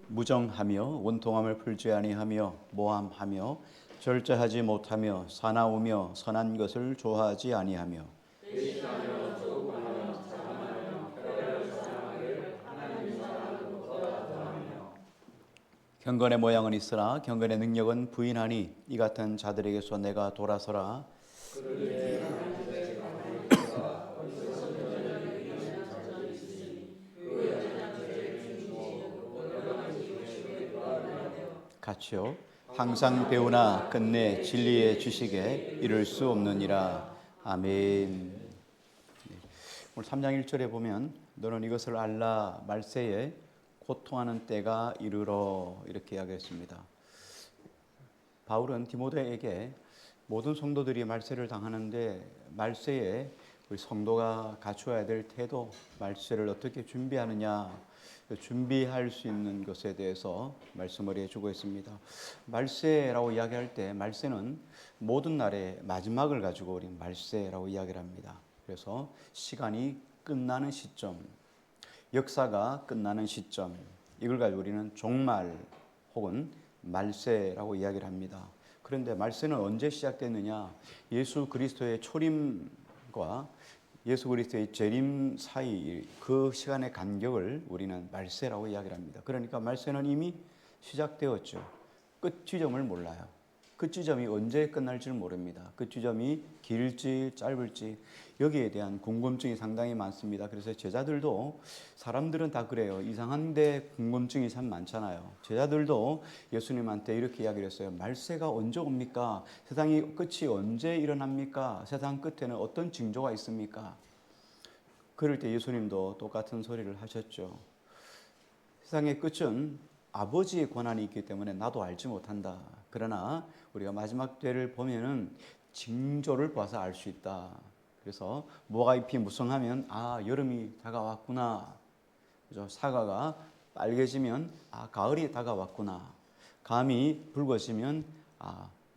무정하며 원통함을 풀지 아니하며 모함하며 절제하지 못하며 사나우며 선한 것을 좋아하지 아니하며 경건의 모양은 있으나 경건의 능력은 부인하니 이 같은 자들에게서 내가 돌아서라. 같이요. 항상 배우나 끝내 진리의 지식에 이를 수 없느니라. 아멘. 오늘 3장 1절에 보면 너는 이것을 알라 말세에 고통하는 때가 이르러 이렇게 이야기했습니다. 바울은 디모데에게 모든 성도들이 말세를 당하는데 말세에 우리 성도가 갖추어야 될 태도, 말세를 어떻게 준비하느냐, 준비할 수 있는 것에 대해서 말씀을 해주고 있습니다. 말세라고 이야기할 때 말세는 모든 날의 마지막을 가지고 우리 말세라고 이야기를 합니다. 그래서 시간이 끝나는 시점, 역사가 끝나는 시점, 이걸 가지고 우리는 종말 혹은 말세라고 이야기를 합니다. 그런데 말세는 언제 시작됐느냐? 예수 그리스도의 초림과 예수 그리스도의 재림 사이 그 시간의 간격을 우리는 말세라고 이야기를 합니다. 그러니까 말세는 이미 시작되었죠. 끝 지점을 몰라요. 그 지점이 언제 끝날지를 모릅니다. 그 지점이 길지 짧을지 여기에 대한 궁금증이 상당히 많습니다. 그래서 제자들도, 사람들은 다 그래요. 이상한데 궁금증이 참 많잖아요. 제자들도 예수님한테 이렇게 이야기를 했어요. 말세가 언제 옵니까? 세상이 끝이 언제 일어납니까? 세상 끝에는 어떤 징조가 있습니까? 그럴 때 예수님도 똑같은 소리를 하셨죠. 세상의 끝은 아버지의 권한이 있기 때문에 나도 알지 못한다. 그러나 우리가 마지막 때를 보면은 징조를 봐서 알 수 있다. 그래서 모가 잎이 무성하면 여름이 다가왔구나. 그죠? 사과가 빨개지면 가을이 다가왔구나. 감이 붉어지면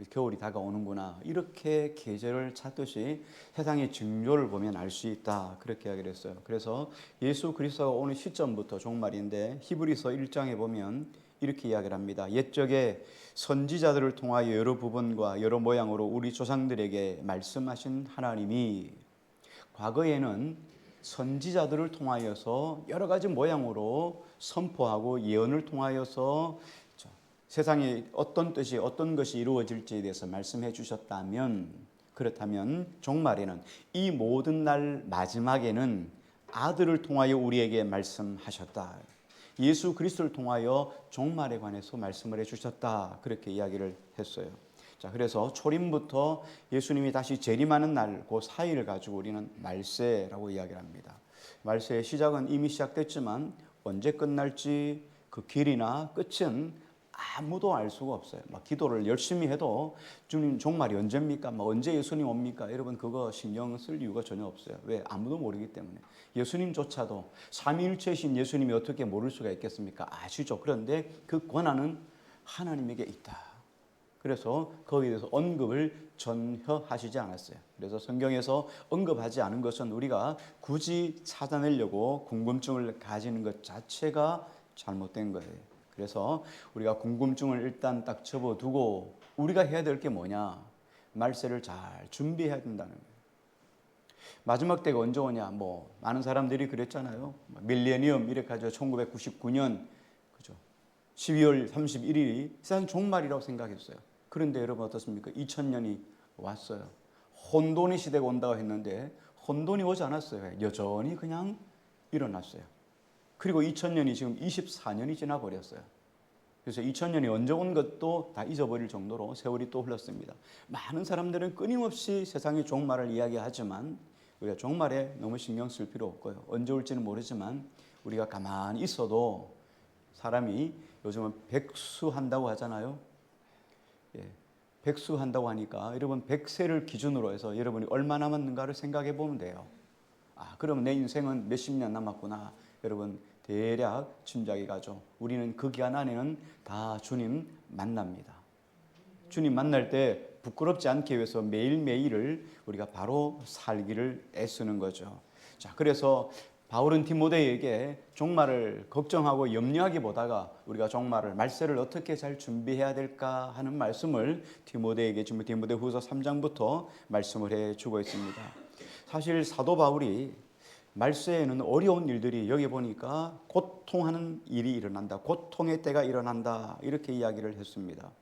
겨울이 다가오는구나. 이렇게 계절을 찾듯이 세상의 징조를 보면 알 수 있다. 그렇게 이야기를 했어요. 그래서 예수 그리스도가 오는 시점부터 종말인데 히브리서 1장에 보면 이렇게 이야기를 합니다. 옛적에 선지자들을 통하여 여러 부분과 여러 모양으로 우리 조상들에게 말씀하신 하나님이 과거에는 선지자들을 통하여서 여러 가지 모양으로 선포하고 예언을 통하여서 세상에 어떤 뜻이 어떤 것이 이루어질지에 대해서 말씀해 주셨다면, 그렇다면 종말에는 이 모든 날 마지막에는 아들을 통하여 우리에게 말씀하셨다. 예수 그리스도를 통하여 종말에 관해서 말씀을 해 주셨다. 그렇게 이야기를 했어요. 자, 그래서 초림부터 예수님이 다시 재림하는 날, 그 사이를 가지고 우리는 말세라고 이야기를 합니다. 말세의 시작은 이미 시작됐지만 언제 끝날지 그 길이나 끝은 아무도 알 수가 없어요. 기도를 열심히 해도 주님 종말이 언제입니까? 언제 예수님 옵니까? 여러분 그거 신경 쓸 이유가 전혀 없어요. 왜? 아무도 모르기 때문에. 예수님조차도 삼위일체이신 예수님이 어떻게 모를 수가 있겠습니까? 아시죠? 그런데 그 권한은 하나님에게 있다. 그래서 거기에 대해서 언급을 전혀 하시지 않았어요. 그래서 성경에서 언급하지 않은 것은 우리가 굳이 찾아내려고 궁금증을 가지는 것 자체가 잘못된 거예요. 그래서 우리가 궁금증을 일단 딱 접어두고 우리가 해야 될 게 뭐냐? 말세를 잘 준비해야 된다는 거예요. 마지막 때가 언제 오냐? 많은 사람들이 그랬잖아요. 밀레니엄 이렇게 하죠. 1999년 그죠? 12월 31일이 세상 종말이라고 생각했어요. 그런데 여러분 어떻습니까? 2000년이 왔어요. 혼돈의 시대가 온다고 했는데 혼돈이 오지 않았어요. 여전히 그냥 일어났어요. 그리고 2000년이 지금 24년이 지나버렸어요. 그래서 2000년이 언제 온 것도 다 잊어버릴 정도로 세월이 또 흘렀습니다. 많은 사람들은 끊임없이 세상의 종말을 이야기하지만 우리가 종말에 너무 신경 쓸 필요 없고요. 언제 올지는 모르지만 우리가 가만히 있어도 사람이 요즘은 백수한다고 하잖아요. 백수한다고 하니까 여러분 100세를 기준으로 해서 여러분이 얼마 남았는가를 생각해 보면 돼요. 그럼 내 인생은 몇십 년 남았구나. 여러분 대략 짐작이 가죠. 우리는 그 기간 안에는 다 주님 만납니다. 주님 만날 때 부끄럽지 않게 위해서 매일매일을 우리가 바로 살기를 애쓰는 거죠. 자, 그래서 바울은 디모데에게 종말을 걱정하고 염려하기보다가 우리가 종말을 말세를 어떻게 잘 준비해야 될까 하는 말씀을 디모데에게 지금 디모데후서 3장부터 말씀을 해주고 있습니다. 사실 사도 바울이 말세에는 어려운 일들이 여기 보니까 고통하는 일이 일어난다, 고통의 때가 일어난다 이렇게 이야기를 했습니다.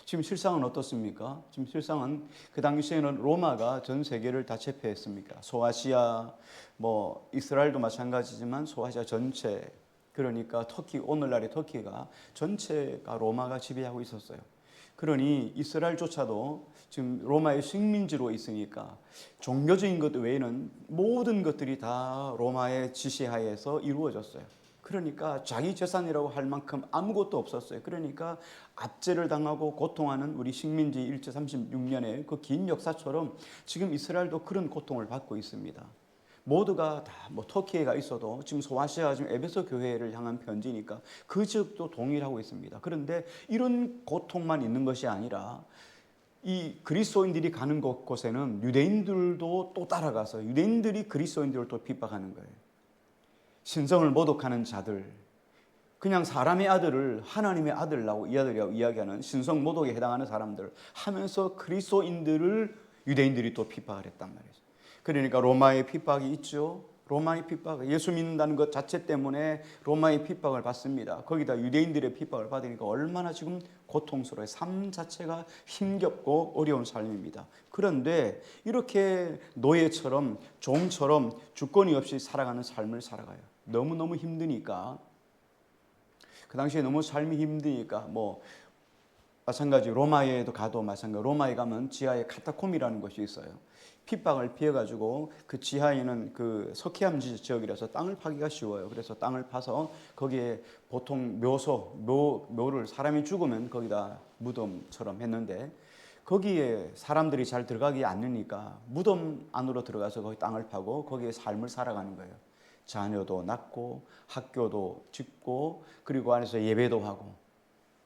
지금 실상은 어떻습니까? 지금 실상은 그 당시에는 로마가 전 세계를 다 제패했습니까? 소아시아, 이스라엘도 마찬가지지만 소아시아 전체, 그러니까 터키, 오늘날의 터키가 전체가 로마가 지배하고 있었어요. 그러니 이스라엘조차도 지금 로마의 식민지로 있으니까 종교적인 것 외에는 모든 것들이 다 로마의 지시하에서 이루어졌어요. 그러니까 자기 재산이라고 할 만큼 아무것도 없었어요. 그러니까 압제를 당하고 고통하는 우리 식민지 일제 36년의 그 긴 역사처럼 지금 이스라엘도 그런 고통을 받고 있습니다. 모두가 다 터키에 가 있어도 지금 소아시아 지금 에베소 교회를 향한 편지니까 그 지역도 동일하고 있습니다. 그런데 이런 고통만 있는 것이 아니라 이 그리스도인들이 가는 곳곳에는 유대인들도 또 따라가서 유대인들이 그리스도인들을 또 핍박하는 거예요. 신성을 모독하는 자들, 그냥 사람의 아들을 하나님의 아들이라고 이야기하는 신성 모독에 해당하는 사람들 하면서 그리스도인들을 유대인들이 또 핍박을 했단 말이죠. 그러니까 로마의 핍박이 있죠. 로마의 핍박, 예수 믿는다는 것 자체 때문에 로마의 핍박을 받습니다. 거기다 유대인들의 핍박을 받으니까 얼마나 지금 고통스러워요. 삶 자체가 힘겹고 어려운 삶입니다. 그런데 이렇게 노예처럼 종처럼 주권이 없이 살아가는 삶을 살아가요. 너무너무 힘드니까, 그 당시에 너무 삶이 힘드니까 마찬가지 로마에도 가도 마찬가지, 로마에 가면 지하에 카타콤이라는 곳이 있어요. 핍박을 피해가지고 그 지하에는 그 석회암 지역이라서 땅을 파기가 쉬워요. 그래서 땅을 파서 거기에 보통 묘를 사람이 죽으면 거기다 무덤처럼 했는데 거기에 사람들이 잘 들어가기 않으니까 무덤 안으로 들어가서 거기 땅을 파고 거기에 삶을 살아가는 거예요. 자녀도 낳고 학교도 짓고 그리고 안에서 예배도 하고,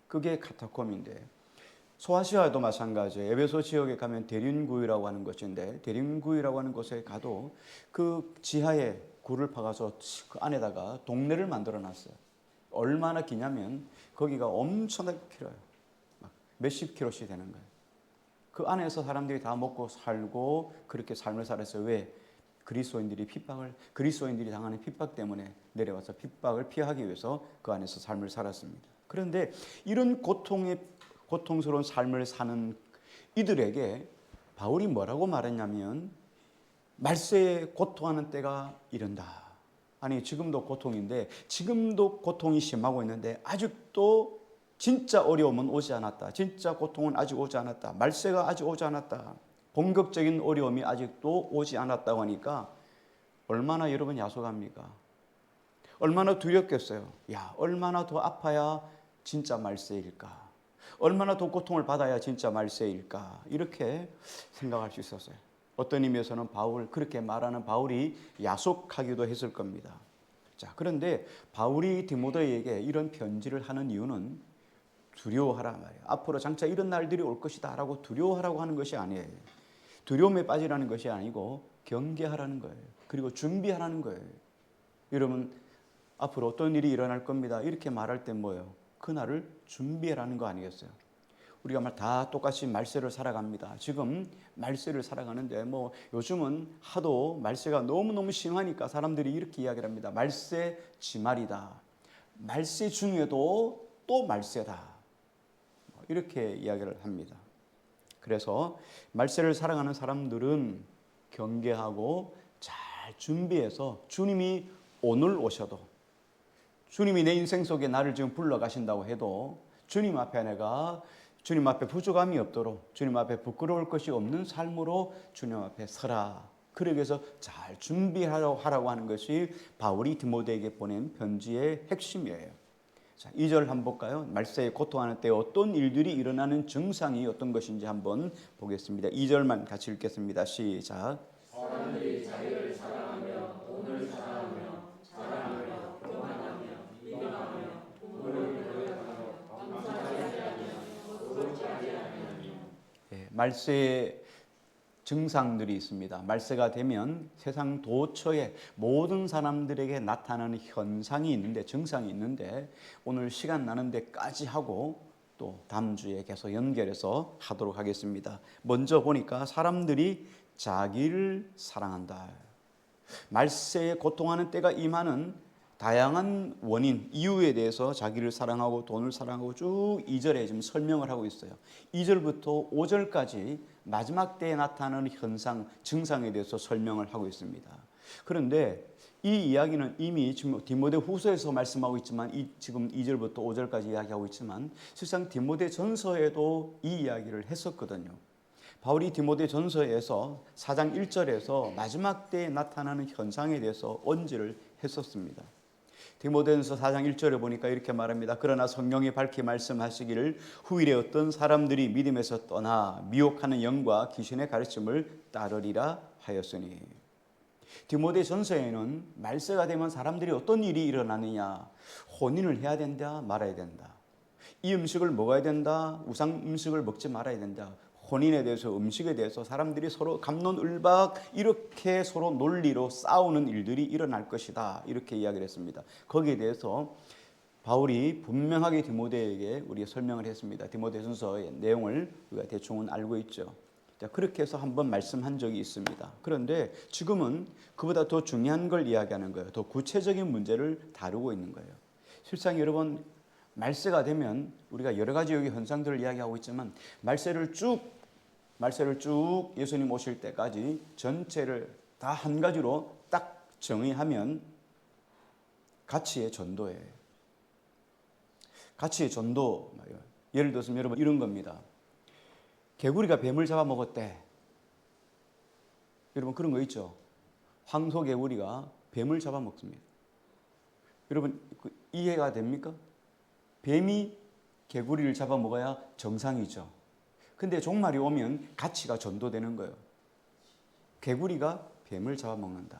그게 카타콤인데, 소아시아도 마찬가지예요. 에베소 지역에 가면 대륜구이라고 하는 곳인데, 대륜구이라고 하는 곳에 가도 그 지하에 굴을 파가서 그 안에다가 동네를 만들어 놨어요. 얼마나 기냐면 거기가 엄청나게 길어요. 막 몇십 킬로씩 되는 거예요. 그 안에서 사람들이 다 먹고 살고 그렇게 삶을 살았어요. 왜? 그리스도인들이 당하는 핍박 때문에 내려와서 핍박을 피하기 위해서 그 안에서 삶을 살았습니다. 그런데 이런 고통스러운 삶을 사는 이들에게 바울이 뭐라고 말했냐면, 말세에 고통하는 때가 이른다. 아니, 지금도 고통인데, 지금도 고통이 심하고 있는데 아직도 진짜 어려움은 오지 않았다. 진짜 고통은 아직 오지 않았다. 말세가 아직 오지 않았다. 본격적인 어려움이 아직도 오지 않았다고 하니까 얼마나 여러분 야속합니까? 얼마나 두렵겠어요. 얼마나 더 아파야 진짜 말세일까? 얼마나 더 고통을 받아야 진짜 말세일까? 이렇게 생각할 수 있었어요. 어떤 의미에서는 그렇게 말하는 바울이 야속하기도 했을 겁니다. 자, 그런데 바울이 디모데에게 이런 편지를 하는 이유는 두려워하라 말이에요. 앞으로 장차 이런 날들이 올 것이다 라고 두려워하라고 하는 것이 아니에요. 두려움에 빠지라는 것이 아니고 경계하라는 거예요. 그리고 준비하라는 거예요. 여러분, 앞으로 어떤 일이 일어날 겁니다 이렇게 말할 때 뭐예요? 그날을 준비하라는 거 아니겠어요? 우리가 다 똑같이 말세를 살아갑니다. 지금 말세를 살아가는데 요즘은 하도 말세가 너무너무 심하니까 사람들이 이렇게 이야기를 합니다. 말세 지말이다. 말세 중에도 또 말세다. 이렇게 이야기를 합니다. 그래서 말세를 살아가는 사람들은 경계하고 잘 준비해서, 주님이 오늘 오셔도, 주님이 내 인생 속에 나를 지금 불러가신다고 해도 주님 앞에 부족함이 없도록, 주님 앞에 부끄러울 것이 없는 삶으로 주님 앞에 서라. 그러기 위해서 잘 준비하라고 하는 것이 바울이 디모데에게 보낸 편지의 핵심이에요. 자, 2절 한번 볼까요? 말세에 고통하는 때 어떤 일들이 일어나는 증상이 어떤 것인지 한번 보겠습니다. 2절만 같이 읽겠습니다. 시작. 사람들이 자기를 사랑하며 돈을 사랑하며 자랑하며 교만하며 비방하며 부모를 거역하며 감사하지 아니하며 거룩지 아니하며. 말세에 증상들이 있습니다. 말세가 되면 세상 도처에 모든 사람들에게 나타나는 현상이 있는데, 증상이 있는데, 오늘 시간 나는 데까지 하고 또 다음 주에 계속 연결해서 하도록 하겠습니다. 먼저 보니까 사람들이 자기를 사랑한다. 말세에 고통하는 때가 임하는 다양한 원인, 이유에 대해서 자기를 사랑하고 돈을 사랑하고 쭉 2절에 지금 설명을 하고 있어요. 2절부터 5절까지 마지막 때에 나타나는 현상, 증상에 대해서 설명을 하고 있습니다. 그런데 이 이야기는 이미 지금 디모데 후서에서 말씀하고 있지만, 지금 2절부터 5절까지 이야기하고 있지만, 실상 디모데 전서에도 이 이야기를 했었거든요. 바울이 디모데 전서에서 4장 1절에서 마지막 때에 나타나는 현상에 대해서 언지를 했었습니다. 디모데전서 4장 1절에 보니까 이렇게 말합니다. 그러나 성령이 밝히 말씀하시기를 후일에 어떤 사람들이 믿음에서 떠나 미혹하는 영과 귀신의 가르침을 따르리라 하였으니. 디모데 전서에는 말세가 되면 사람들이 어떤 일이 일어나느냐, 혼인을 해야 된다, 말아야 된다, 이 음식을 먹어야 된다, 우상 음식을 먹지 말아야 된다, 혼인에 대해서, 음식에 대해서 사람들이 서로 갑론을박 이렇게 서로 논리로 싸우는 일들이 일어날 것이다, 이렇게 이야기를 했습니다. 거기에 대해서 바울이 분명하게 디모데에게 우리가 설명을 했습니다. 디모데전서의 내용을 우리가 대충은 알고 있죠. 자, 그렇게 해서 한번 말씀한 적이 있습니다. 그런데 지금은 그보다 더 중요한 걸 이야기하는 거예요. 더 구체적인 문제를 다루고 있는 거예요. 실상 여러분, 말세가 되면 우리가 여러 가지 여기 현상들을 이야기하고 있지만, 말세를 쭉 예수님 오실 때까지 전체를 다 한 가지로 딱 정의하면 가치의 전도예요. 가치의 전도. 예를 들어서 여러분 이런 겁니다. 개구리가 뱀을 잡아먹었대. 여러분 그런 거 있죠. 황소개구리가 뱀을 잡아먹습니다. 여러분 이해가 됩니까? 뱀이 개구리를 잡아먹어야 정상이죠. 근데 종말이 오면 가치가 전도되는 거예요. 개구리가 뱀을 잡아먹는다.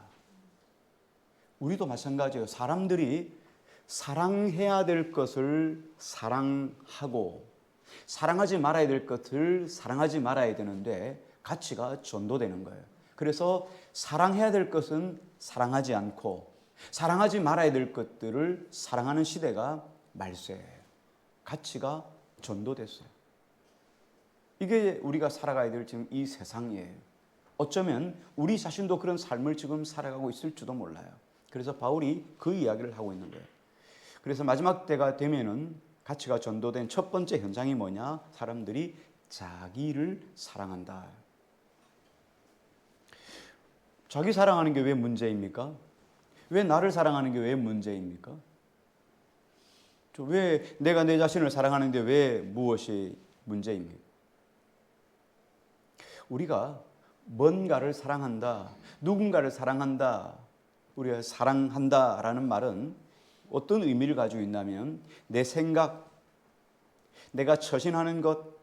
우리도 마찬가지예요. 사람들이 사랑해야 될 것을 사랑하고 사랑하지 말아야 될 것을 사랑하지 말아야 되는데 가치가 전도되는 거예요. 그래서 사랑해야 될 것은 사랑하지 않고 사랑하지 말아야 될 것들을 사랑하는 시대가 말세예요. 가치가 전도됐어요. 이게 우리가 살아가야 될 지금 이 세상이에요. 어쩌면 우리 자신도 그런 삶을 지금 살아가고 있을지도 몰라요. 그래서 바울이 그 이야기를 하고 있는 거예요. 그래서 마지막 때가 되면은 가치가 전도된 첫 번째 현상이 뭐냐? 사람들이 자기를 사랑한다. 자기 사랑하는 게 왜 문제입니까? 왜 나를 사랑하는 게 왜 문제입니까? 왜 내가 내 자신을 사랑하는데 왜 무엇이 문제입니까? 우리가 뭔가를 사랑한다, 누군가를 사랑한다, 우리가 사랑한다라는 말은 어떤 의미를 가지고 있냐면 내 생각, 내가 처신하는 것,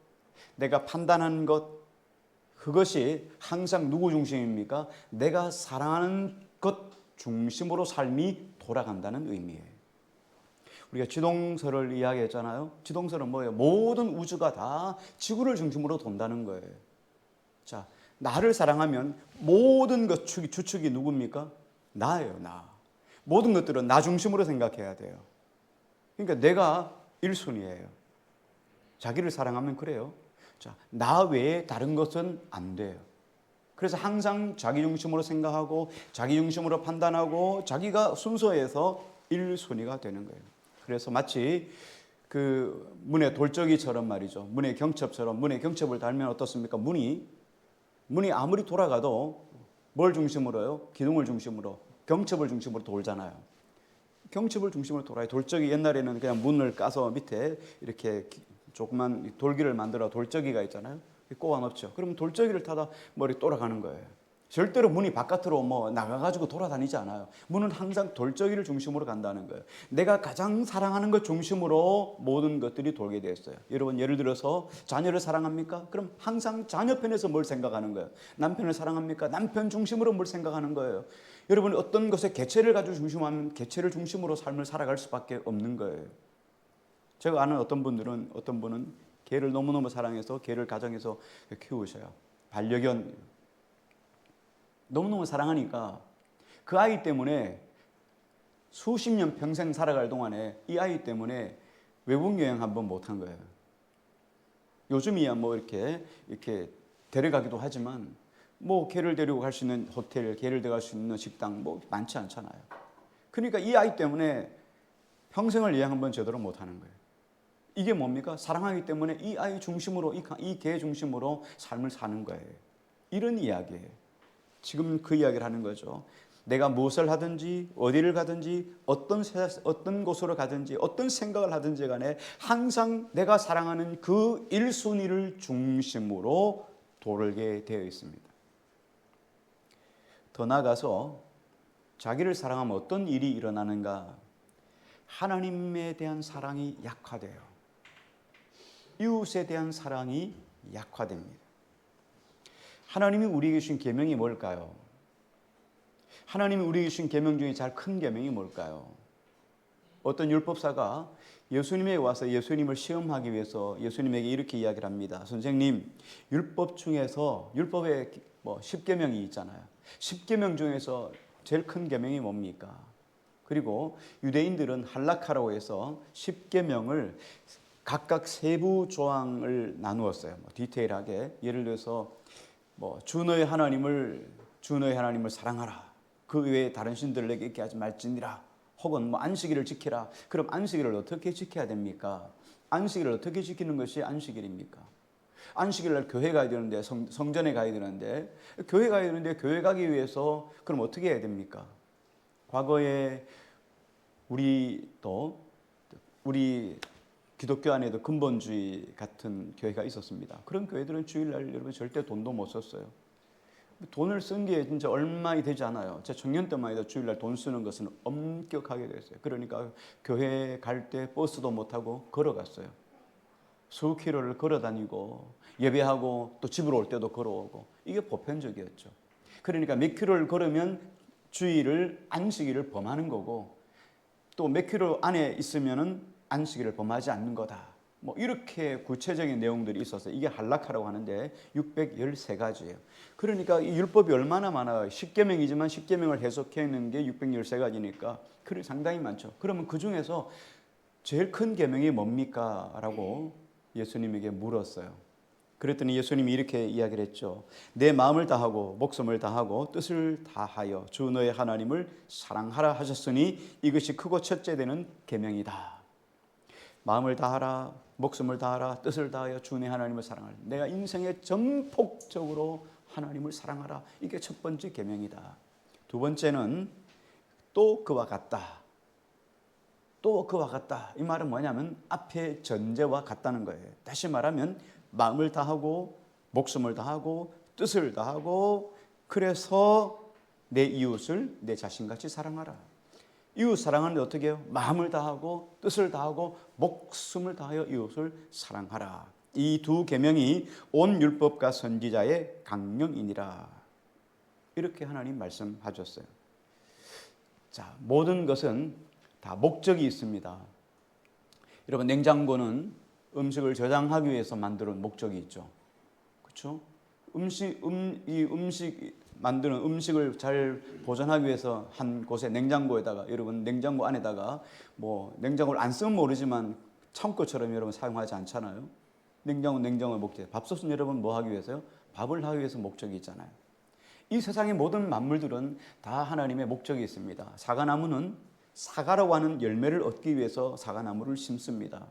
내가 판단하는 것, 그것이 항상 누구 중심입니까? 내가 사랑하는 것 중심으로 삶이 돌아간다는 의미예요. 우리가 지동설을 이야기했잖아요. 지동설은 뭐예요? 모든 우주가 다 지구를 중심으로 돈다는 거예요. 자, 나를 사랑하면 모든 것 주축이 누굽니까? 나예요, 나. 모든 것들은 나 중심으로 생각해야 돼요. 그러니까 내가 1순위예요. 자기를 사랑하면 그래요. 자, 나 외에 다른 것은 안 돼요. 그래서 항상 자기 중심으로 생각하고 자기 중심으로 판단하고 자기가 순서에서 1순위가 되는 거예요. 그래서 마치 그 문의 돌적이처럼 말이죠. 문의 경첩처럼 문의 경첩을 달면 어떻습니까? 문이 아무리 돌아가도 뭘 중심으로요? 기둥을 중심으로, 경첩을 중심으로 돌잖아요. 경첩을 중심으로 돌아요. 돌적이 옛날에는 그냥 문을 까서 밑에 이렇게 조그만 돌기를 만들어 돌적이가 있잖아요. 꼬아 넣죠. 그러면 돌적이를 타다 머리 돌아가는 거예요. 절대로 문이 바깥으로 나가가지고 돌아다니지 않아요. 문은 항상 돌적이를 중심으로 간다는 거예요. 내가 가장 사랑하는 것 중심으로 모든 것들이 돌게 되어 있어요. 여러분 예를 들어서 자녀를 사랑합니까? 그럼 항상 자녀 편에서 뭘 생각하는 거예요. 남편을 사랑합니까? 남편 중심으로 뭘 생각하는 거예요. 여러분 어떤 것에 개체를 가지고 중심하면 개체를 중심으로 삶을 살아갈 수밖에 없는 거예요. 제가 아는 어떤 분은 개를 너무너무 사랑해서 개를 가정에서 키우셔요. 반려견 너무너무 사랑하니까 그 아이 때문에 수십 년 평생 살아갈 동안에 이 아이 때문에 외국 여행 한번 못한 거예요. 요즘이야 뭐 이렇게 데려가기도 하지만 뭐 걔를 데리고 갈 수 있는 호텔, 걔를 데려갈 수 있는 식당 뭐 많지 않잖아요. 그러니까 이 아이 때문에 평생을 여행 한번 제대로 못하는 거예요. 이게 뭡니까? 사랑하기 때문에 이 아이 중심으로, 이 개 중심으로 삶을 사는 거예요. 이런 이야기예요. 지금 그 이야기를 하는 거죠. 내가 무엇을 하든지 어디를 가든지 어떤 곳으로 가든지 어떤 생각을 하든지 간에 항상 내가 사랑하는 그 1순위를 중심으로 돌게 되어 있습니다. 더 나아가서 자기를 사랑하면 어떤 일이 일어나는가? 하나님에 대한 사랑이 약화돼요. 이웃에 대한 사랑이 약화됩니다. 하나님이 우리에게 주신 계명이 뭘까요? 하나님이 우리에게 주신 계명 중에 제일 큰 계명이 뭘까요? 어떤 율법사가 예수님에게 와서 예수님을 시험하기 위해서 예수님에게 이렇게 이야기를 합니다. 선생님, 율법 중에서 율법에 10계명이 있잖아요. 10계명 중에서 제일 큰 계명이 뭡니까? 그리고 유대인들은 할라카라고 해서 10계명을 각각 세부 조항을 나누었어요. 디테일하게. 예를 들어서 주 너의 하나님을 사랑하라. 그 외에 다른 신들에게 있게 하지 말지니라. 혹은 안식일을 지키라. 그럼 안식일을 어떻게 지켜야 됩니까? 안식일을 어떻게 지키는 것이 안식일입니까? 안식일날 교회 가야 되는데 성전에 가야 되는데 교회 가야 되는데 교회 가기 위해서 그럼 어떻게 해야 됩니까? 과거에 우리 기독교 안에도 근본주의 같은 교회가 있었습니다. 그런 교회들은 주일날 여러분 절대 돈도 못 썼어요. 돈을 쓴 게 진짜 얼마 되지 않아요. 제 청년 때만 해도 주일날 돈 쓰는 것은 엄격하게 됐어요. 그러니까 교회 갈 때 버스도 못 타고 걸어갔어요. 수 킬로를 걸어 다니고 예배하고 또 집으로 올 때도 걸어오고 이게 보편적이었죠. 그러니까 몇 킬로를 걸으면 주일을 안식일을 범하는 거고 또 몇 킬로 안에 있으면은 안식일을 범하지 않는 거다. 이렇게 구체적인 내용들이 있어서 이게 할라카라고 하는데 613가지예요. 그러니까 이 율법이 얼마나 많아요. 10계명이지만 10계명을 해석해 있는 게 613가지니까 상당히 많죠. 그러면 그 중에서 제일 큰 계명이 뭡니까? 라고 예수님에게 물었어요. 그랬더니 예수님이 이렇게 이야기를 했죠. 내 마음을 다하고 목숨을 다하고 뜻을 다하여 주 너의 하나님을 사랑하라 하셨으니 이것이 크고 첫째 되는 계명이다. 마음을 다하라, 목숨을 다하라, 뜻을 다하여 주 내 하나님을 사랑하라. 내가 인생에 전폭적으로 하나님을 사랑하라. 이게 첫 번째 계명이다. 두 번째는 또 그와 같다. 또 그와 같다. 이 말은 뭐냐면 앞에 전제와 같다는 거예요. 다시 말하면 마음을 다하고 목숨을 다하고 뜻을 다하고 그래서 내 이웃을 내 자신같이 사랑하라. 이웃 사랑하는데 어떻게 해요? 마음을 다하고 뜻을 다하고 목숨을 다하여 이웃을 사랑하라. 이 두 계명이 온 율법과 선지자의 강령이니라. 이렇게 하나님 말씀하셨어요. 자, 모든 것은 다 목적이 있습니다. 여러분, 냉장고는 음식을 저장하기 위해서 만드는 목적이 있죠. 그렇죠? 만드는 음식을 잘 보존하기 위해서 한 곳에 냉장고에다가 여러분 냉장고 안에다가 냉장고를 안 쓰면 모르지만 창고처럼 여러분 사용하지 않잖아요. 냉장고의 목적. 밥솥은 여러분 뭐 하기 위해서요? 밥을 하기 위해서 목적이 있잖아요. 이 세상의 모든 만물들은 다 하나님의 목적이 있습니다. 사과나무는 사과라고 하는 열매를 얻기 위해서 사과나무를 심습니다.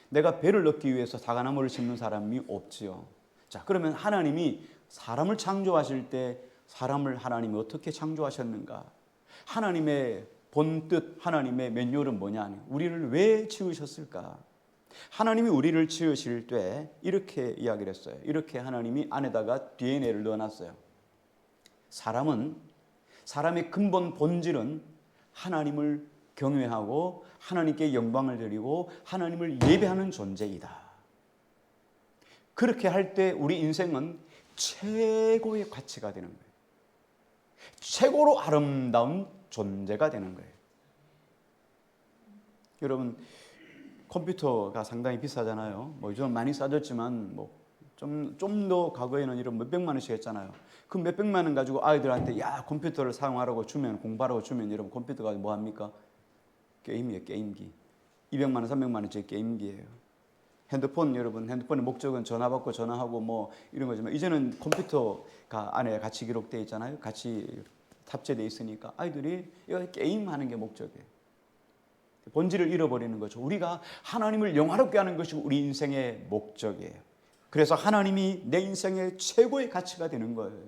내가 배를 얻기 위해서 사과나무를 심는 사람이 없지요. 자, 그러면 하나님이 사람을 창조하실 때 사람을 하나님이 어떻게 창조하셨는가? 하나님의 본뜻, 하나님의 매뉴얼은 뭐냐? 우리를 왜 지으셨을까? 하나님이 우리를 지으실 때 이렇게 이야기를 했어요. 이렇게 하나님이 안에다가 DNA를 넣어놨어요. 사람의 근본 본질은 하나님을 경외하고 하나님께 영광을 드리고 하나님을 예배하는 존재이다. 그렇게 할 때 우리 인생은 최고의 가치가 되는 거예요. 최고로 아름다운 존재가 되는 거예요. 여러분, 컴퓨터가 상당히 비싸잖아요. 요즘 많이 싸졌지만 좀 더 과거에는 이런 몇백만 원씩 했잖아요. 그 몇백만 원 가지고 아이들한테 야 컴퓨터를 사용하라고 주면, 공부하라고 주면 여러분 컴퓨터가 뭐 합니까? 게임이에요. 게임기. 200만 원 300만 원짜리 게임기예요. 핸드폰, 여러분 핸드폰의 목적은 전화 받고 전화하고 뭐 이런 거지만 이제는 컴퓨터가 안에 같이 기록되어 있잖아요. 같이 탑재되어 있으니까 아이들이 이거 게임하는 게 목적이에요. 본질을 잃어버리는 거죠. 우리가 하나님을 영화롭게 하는 것이 우리 인생의 목적이에요. 그래서 하나님이 내 인생의 최고의 가치가 되는 거예요.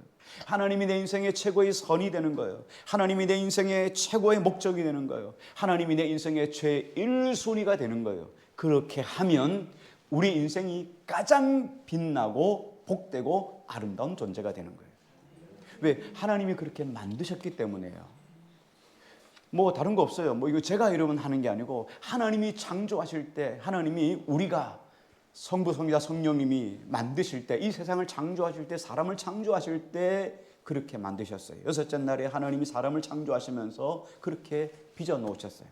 하나님이 내 인생의 최고의 선이 되는 거예요. 하나님이 내 인생의 최고의 목적이 되는 거예요. 하나님이 내 인생의 최1순위가 되는 거예요. 그렇게 하면 우리 인생이 가장 빛나고 복되고 아름다운 존재가 되는 거예요. 왜? 하나님이 그렇게 만드셨기 때문에요. 뭐 다른 거 없어요. 뭐 이거 제가 여러분 하는 게 아니고 하나님이 창조하실 때, 하나님이 우리가 성부, 성자, 성령님이 만드실 때, 이 세상을 창조하실 때, 사람을 창조하실 때 그렇게 만드셨어요. 여섯째 날에 하나님이 사람을 창조하시면서 그렇게 빚어 놓으셨어요.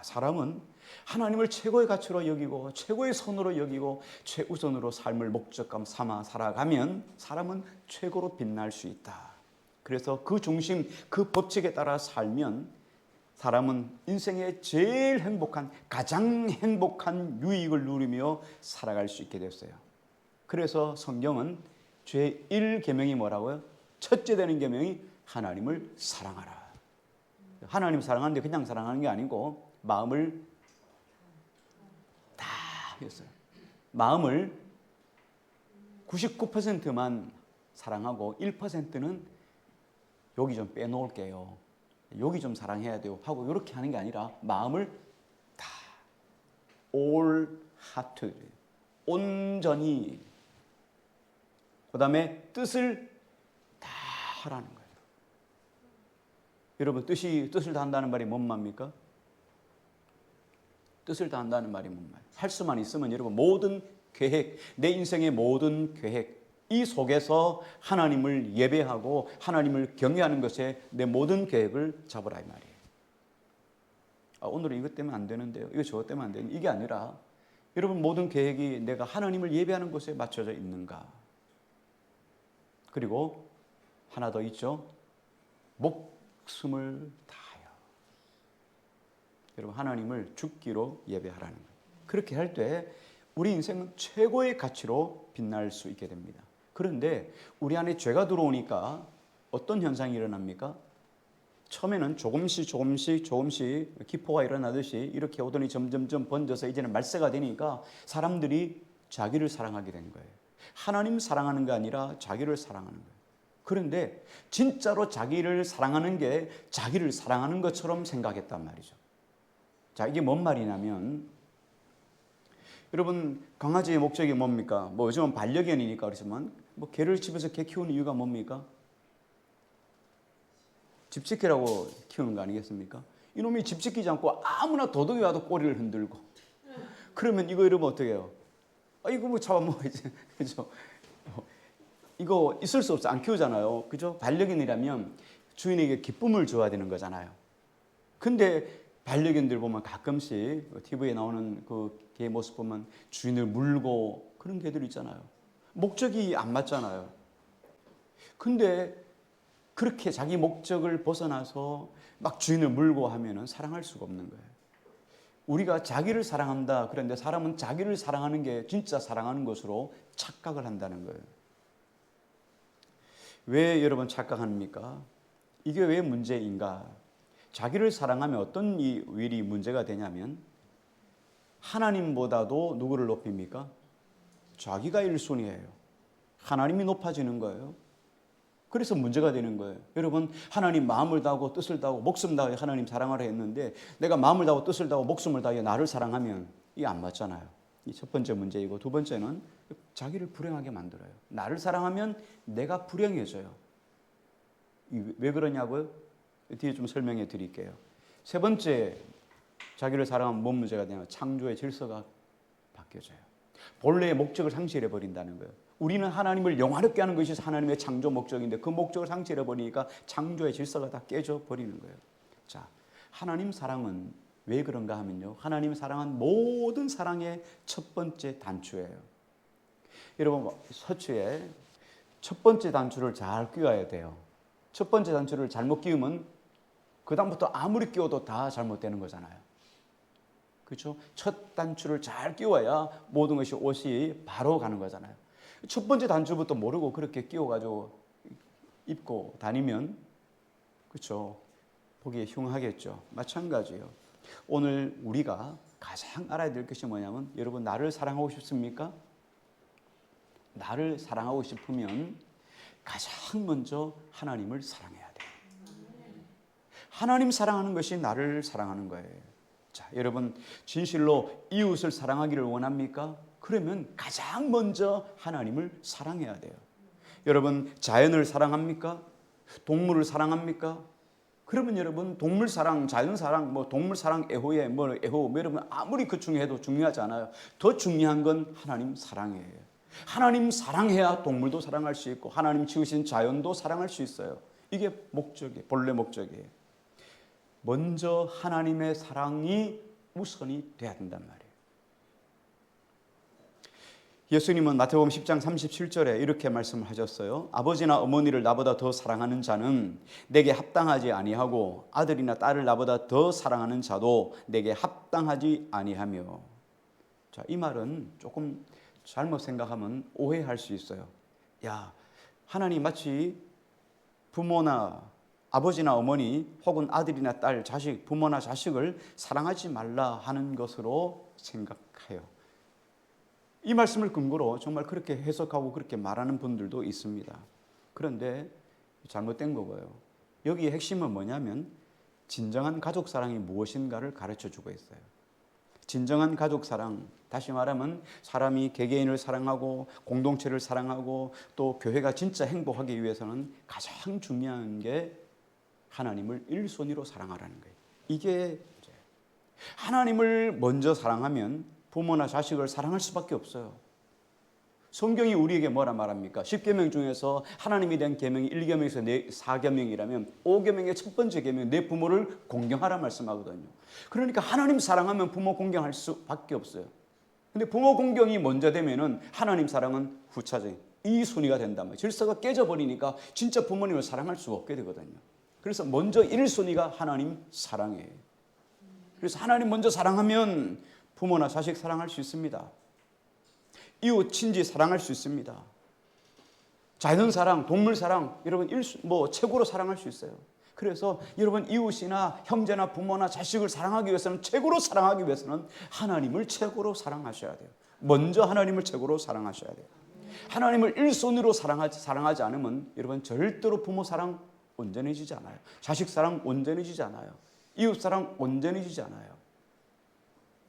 사람은 하나님을 최고의 가치로 여기고 최고의 선으로 여기고 최우선으로 삶을 목적감 삼아 살아가면 사람은 최고로 빛날 수 있다. 그래서 그 중심, 그 법칙에 따라 살면 사람은 인생의 제일 행복한, 가장 행복한 유익을 누리며 살아갈 수 있게 됐어요. 그래서 성경은 제1계명이 뭐라고요? 첫째 되는 계명이 하나님을 사랑하라. 하나님 사랑하는데 그냥 사랑하는 게 아니고 마음을 다 했어요. 마음을 99%만 사랑하고 1%는 여기 좀 빼놓을게요. 여기 좀 사랑해야 돼요 하고 이렇게 하는 게 아니라 마음을 다 all heart 온전히, 그 다음에 뜻을 다 하라는 거예요. 여러분 뜻을 다 한다는 말이 뭔 말입니까? 뜻을 다 한다는 말이 뭔 말? 할 수만 있으면 여러분 모든 계획, 내 인생의 모든 계획, 이 속에서 하나님을 예배하고 하나님을 경외하는 것에 내 모든 계획을 잡으라 이 말이에요. 오늘은 이것 때문에 안 되는데요. 이거 저것 때문에 안 되는데 이게 아니라 여러분 모든 계획이 내가 하나님을 예배하는 것에 맞춰져 있는가. 그리고 하나 더 있죠. 목숨을 다하여. 여러분 하나님을 죽기로 예배하라는 거예요. 그렇게 할 때 우리 인생은 최고의 가치로 빛날 수 있게 됩니다. 그런데 우리 안에 죄가 들어오니까 어떤 현상이 일어납니까? 처음에는 조금씩 기포가 일어나듯이 이렇게 오더니 점점점 번져서 이제는 말세가 되니까 사람들이 자기를 사랑하게 된 거예요. 하나님 사랑하는 게 아니라 자기를 사랑하는 거예요. 그런데 진짜로 자기를 사랑하는 게 자기를 사랑하는 것처럼 생각했단 말이죠. 자, 이게 뭔 말이냐면 여러분 강아지의 목적이 뭡니까? 뭐 요즘은 반려견이니까 그렇지만 뭐 개를 집에서 개 키우는 이유가 뭡니까? 집 지키라고 키우는 거 아니겠습니까? 이놈이 집 지키지 않고 아무나 도둑이 와도 꼬리를 흔들고 그러면 이거 여러분 어떻게 해요? 이거 뭐 잡아먹어야지. 그죠? 이거 있을 수 없어. 안 키우잖아요. 그죠? 반려견이라면 주인에게 기쁨을 줘야 되는 거잖아요. 근데 반려견들 보면 가끔씩 TV에 나오는 그 개 모습 보면 주인을 물고 그런 개들 있잖아요. 목적이 안 맞잖아요. 근데 그렇게 자기 목적을 벗어나서 막 주인을 물고 하면은 사랑할 수가 없는 거예요. 우리가 자기를 사랑한다. 그런데 사람은 자기를 사랑하는 게 진짜 사랑하는 것으로 착각을 한다는 거예요. 왜 여러분 착각합니까? 이게 왜 문제인가? 자기를 사랑하면 어떤 일이 문제가 되냐면 하나님보다도 누구를 높입니까? 자기가 1순위예요. 하나님이 높아지는 거예요. 그래서 문제가 되는 거예요. 여러분 하나님 마음을 다하고 뜻을 다하고 목숨 다하여 하나님 사랑하라 했는데 내가 마음을 다하고 뜻을 다하고 목숨을 다하여 나를 사랑하면 이게 안 맞잖아요. 이 첫 번째 문제이고 두 번째는 자기를 불행하게 만들어요. 나를 사랑하면 내가 불행해져요. 왜 그러냐고요? 뒤에 좀 설명해 드릴게요. 세 번째 자기를 사랑하면 뭔 문제가 되냐면 창조의 질서가 바뀌어져요. 본래의 목적을 상실해 버린다는 거예요. 우리는 하나님을 영화롭게 하는 것이 하나님의 창조 목적인데 그 목적을 상실해 버리니까 창조의 질서가 다 깨져 버리는 거예요. 자, 하나님 사랑은 왜 그런가 하면요. 하나님 사랑은 모든 사랑의 첫 번째 단추예요. 여러분 서초에 첫 번째 단추를 잘 끼워야 돼요. 첫 번째 단추를 잘못 끼우면 그 다음부터 아무리 끼워도 다 잘못되는 거잖아요. 그렇죠? 첫 단추를 잘 끼워야 모든 것이 옷이 바로 가는 거잖아요. 첫 번째 단추부터 모르고 그렇게 끼워가지고 입고 다니면 그렇죠? 보기에 흉하겠죠. 마찬가지예요. 오늘 우리가 가장 알아야 될 것이 뭐냐면 여러분 나를 사랑하고 싶습니까? 나를 사랑하고 싶으면 가장 먼저 하나님을 사랑해야 돼요. 하나님 사랑하는 것이 나를 사랑하는 거예요. 자, 여러분 진실로 이웃을 사랑하기를 원합니까? 그러면 가장 먼저 하나님을 사랑해야 돼요. 여러분 자연을 사랑합니까? 동물을 사랑합니까? 그러면 여러분 동물 사랑, 자연 사랑, 동물 사랑 애호에 애호 여러분 아무리 그 중에 해도 중요하지 않아요. 더 중요한 건 하나님 사랑이에요. 하나님 사랑해야 동물도 사랑할 수 있고 하나님 지으신 자연도 사랑할 수 있어요. 이게 목적이에요. 본래 목적이에요. 먼저 하나님의 사랑이 우선이 돼야 된단 말이에요. 예수님은 마태복음 10장 37절에 이렇게 말씀을 하셨어요. 아버지나 어머니를 나보다 더 사랑하는 자는 내게 합당하지 아니하고 아들이나 딸을 나보다 더 사랑하는 자도 내게 합당하지 아니하며. 자, 이 말은 조금 잘못 생각하면 오해할 수 있어요. 야, 하나님 마치 부모나 아버지나 어머니 혹은 아들이나 딸, 자식, 부모나 자식을 사랑하지 말라 하는 것으로 생각해요. 이 말씀을 근거로 정말 그렇게 해석하고 그렇게 말하는 분들도 있습니다. 그런데 잘못된 거고요. 여기의 핵심은 뭐냐면 진정한 가족 사랑이 무엇인가를 가르쳐주고 있어요. 진정한 가족 사랑, 다시 말하면 사람이 개개인을 사랑하고 공동체를 사랑하고 또 교회가 진짜 행복하기 위해서는 가장 중요한 게 하나님을 1순위로 사랑하라는 거예요. 이게 하나님을 먼저 사랑하면 부모나 자식을 사랑할 수밖에 없어요. 성경이 우리에게 뭐라 말합니까? 10계명 중에서 하나님에 대한 계명이 1계명에서 4계명이라면 5계명의 첫 번째 계명 내 부모를 공경하라 말씀하거든요. 그러니까 하나님 사랑하면 부모 공경할 수밖에 없어요. 근데 부모 공경이 먼저 되면은 하나님 사랑은 후차적인 이 순위가 된단 말이에요. 질서가 깨져버리니까 진짜 부모님을 사랑할 수가 없게 되거든요. 그래서 먼저 1순위가 하나님 사랑이에요. 그래서 하나님 먼저 사랑하면 부모나 자식 사랑할 수 있습니다. 이웃 친지 사랑할 수 있습니다. 자연 사랑, 동물 사랑 여러분 최고로 사랑할 수 있어요. 그래서 여러분 이웃이나 형제나 부모나 자식을 사랑하기 위해서는 최고로 사랑하기 위해서는 하나님을 최고로 사랑하셔야 돼요. 먼저 하나님을 최고로 사랑하셔야 돼요. 하나님을 1순위로 사랑하지 않으면 여러분 절대로 부모 사랑 온전해지지 않아요. 자식 사랑 온전해지지 않아요. 이웃 사랑 온전해지지 않아요.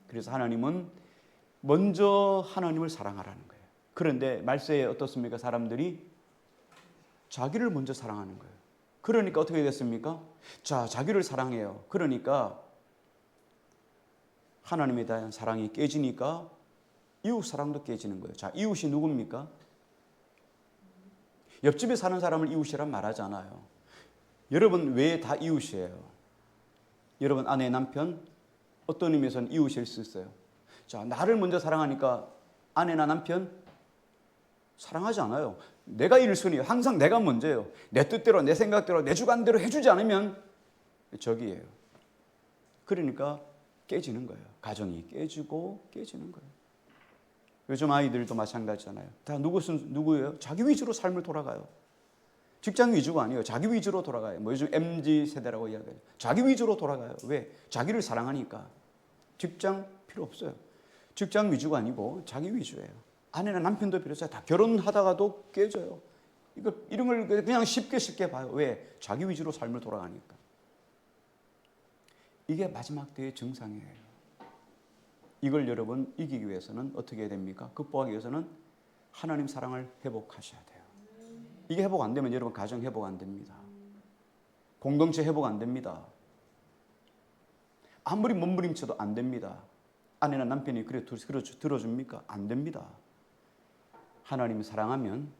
그래서 하나님은 먼저 하나님을 사랑하라는 거예요. 그런데 말세에 어떻습니까? 사람들이 자기를 먼저 사랑하는 거예요. 그러니까 어떻게 됐습니까? 자, 자기를 사랑해요. 그러니까 하나님에 대한 사랑이 깨지니까 이웃 사랑도 깨지는 거예요. 자, 이웃이 누굽니까? 옆집에 사는 사람을 이웃이란 말하지 않아요. 여러분 왜 다 이웃이에요? 여러분 아내, 남편 어떤 의미에서는 이웃일 수 있어요. 자, 나를 먼저 사랑하니까 아내나 남편 사랑하지 않아요. 내가 1순위예요. 항상 내가 먼저예요. 내 뜻대로 내 생각대로 내 주관대로 해주지 않으면 적이에요. 그러니까 깨지는 거예요. 가정이 깨지고 깨지는 거예요. 요즘 아이들도 마찬가지잖아요. 다 누구예요? 자기 위주로 삶을 돌아가요. 직장 위주가 아니에요. 자기 위주로 돌아가요. 요즘 MZ세대라고 이야기해요. 자기 위주로 돌아가요. 왜? 자기를 사랑하니까. 직장 필요 없어요. 직장 위주가 아니고 자기 위주예요. 아내나 남편도 필요 없어요. 다 결혼하다가도 깨져요. 이런 걸 그냥 쉽게 봐요. 왜? 자기 위주로 삶을 돌아가니까. 이게 마지막 때의 증상이에요. 이걸 여러분 이기기 위해서는 어떻게 해야 됩니까? 극복하기 위해서는 하나님 사랑을 회복하셔야 돼요. 이게 회복 안 되면 여러분 가정 회복 안 됩니다. 공동체 회복 안 됩니다. 아무리 몸부림쳐도 안 됩니다. 아내나 남편이 그래 들어줍니까? 안 됩니다. 하나님을 사랑하면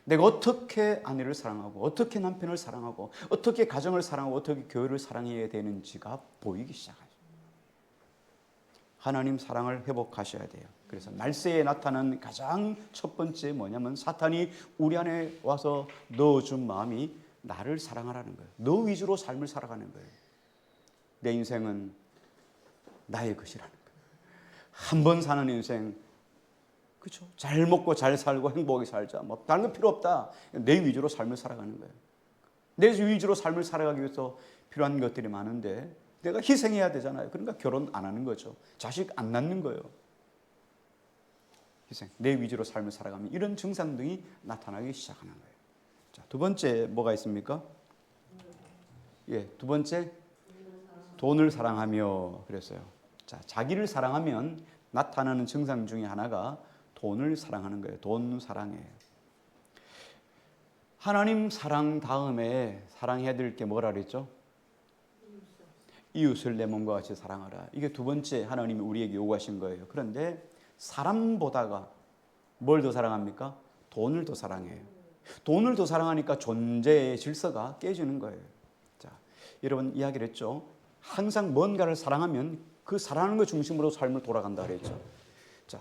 내가 어떻게 아내를 사랑하고 어떻게 남편을 사랑하고 어떻게 가정을 사랑하고 어떻게 교회를 사랑해야 되는지가 보이기 시작하죠. 하나님 사랑을 회복하셔야 돼요. 그래서 말세에 나타난 가장 첫 번째 뭐냐면 사탄이 우리 안에 와서 넣어준 마음이 나를 사랑하라는 거예요. 너 위주로 삶을 살아가는 거예요. 내 인생은 나의 것이라는 거예요. 한 번 사는 인생, 그렇죠? 잘 먹고 잘 살고 행복하게 살자. 뭐 다른 거 필요 없다. 내 위주로 삶을 살아가는 거예요. 내 위주로 삶을 살아가기 위해서 필요한 것들이 많은데 내가 희생해야 되잖아요. 그러니까 결혼 안 하는 거죠. 자식 안 낳는 거예요. 희생. 내 위주로 삶을 살아가면 이런 증상들이 나타나기 시작하는 거예요. 자, 두 번째 뭐가 있습니까? 예, 두 번째 돈을 사랑하며 그랬어요. 자, 자기를 사랑하면 나타나는 증상 중에 하나가 돈을 사랑하는 거예요. 돈 사랑이에요. 하나님 사랑 다음에 사랑해야 될 게 뭐라 그랬죠? 이웃을 내 몸과 같이 사랑하라. 이게 두 번째 하나님이 우리에게 요구하신 거예요. 그런데 사람보다가 뭘 더 사랑합니까? 돈을 더 사랑해요. 돈을 더 사랑하니까 존재의 질서가 깨지는 거예요. 자, 여러분 이야기를 했죠. 항상 뭔가를 사랑하면 그 사랑하는 것 중심으로 삶을 돌아간다 그랬죠. 자,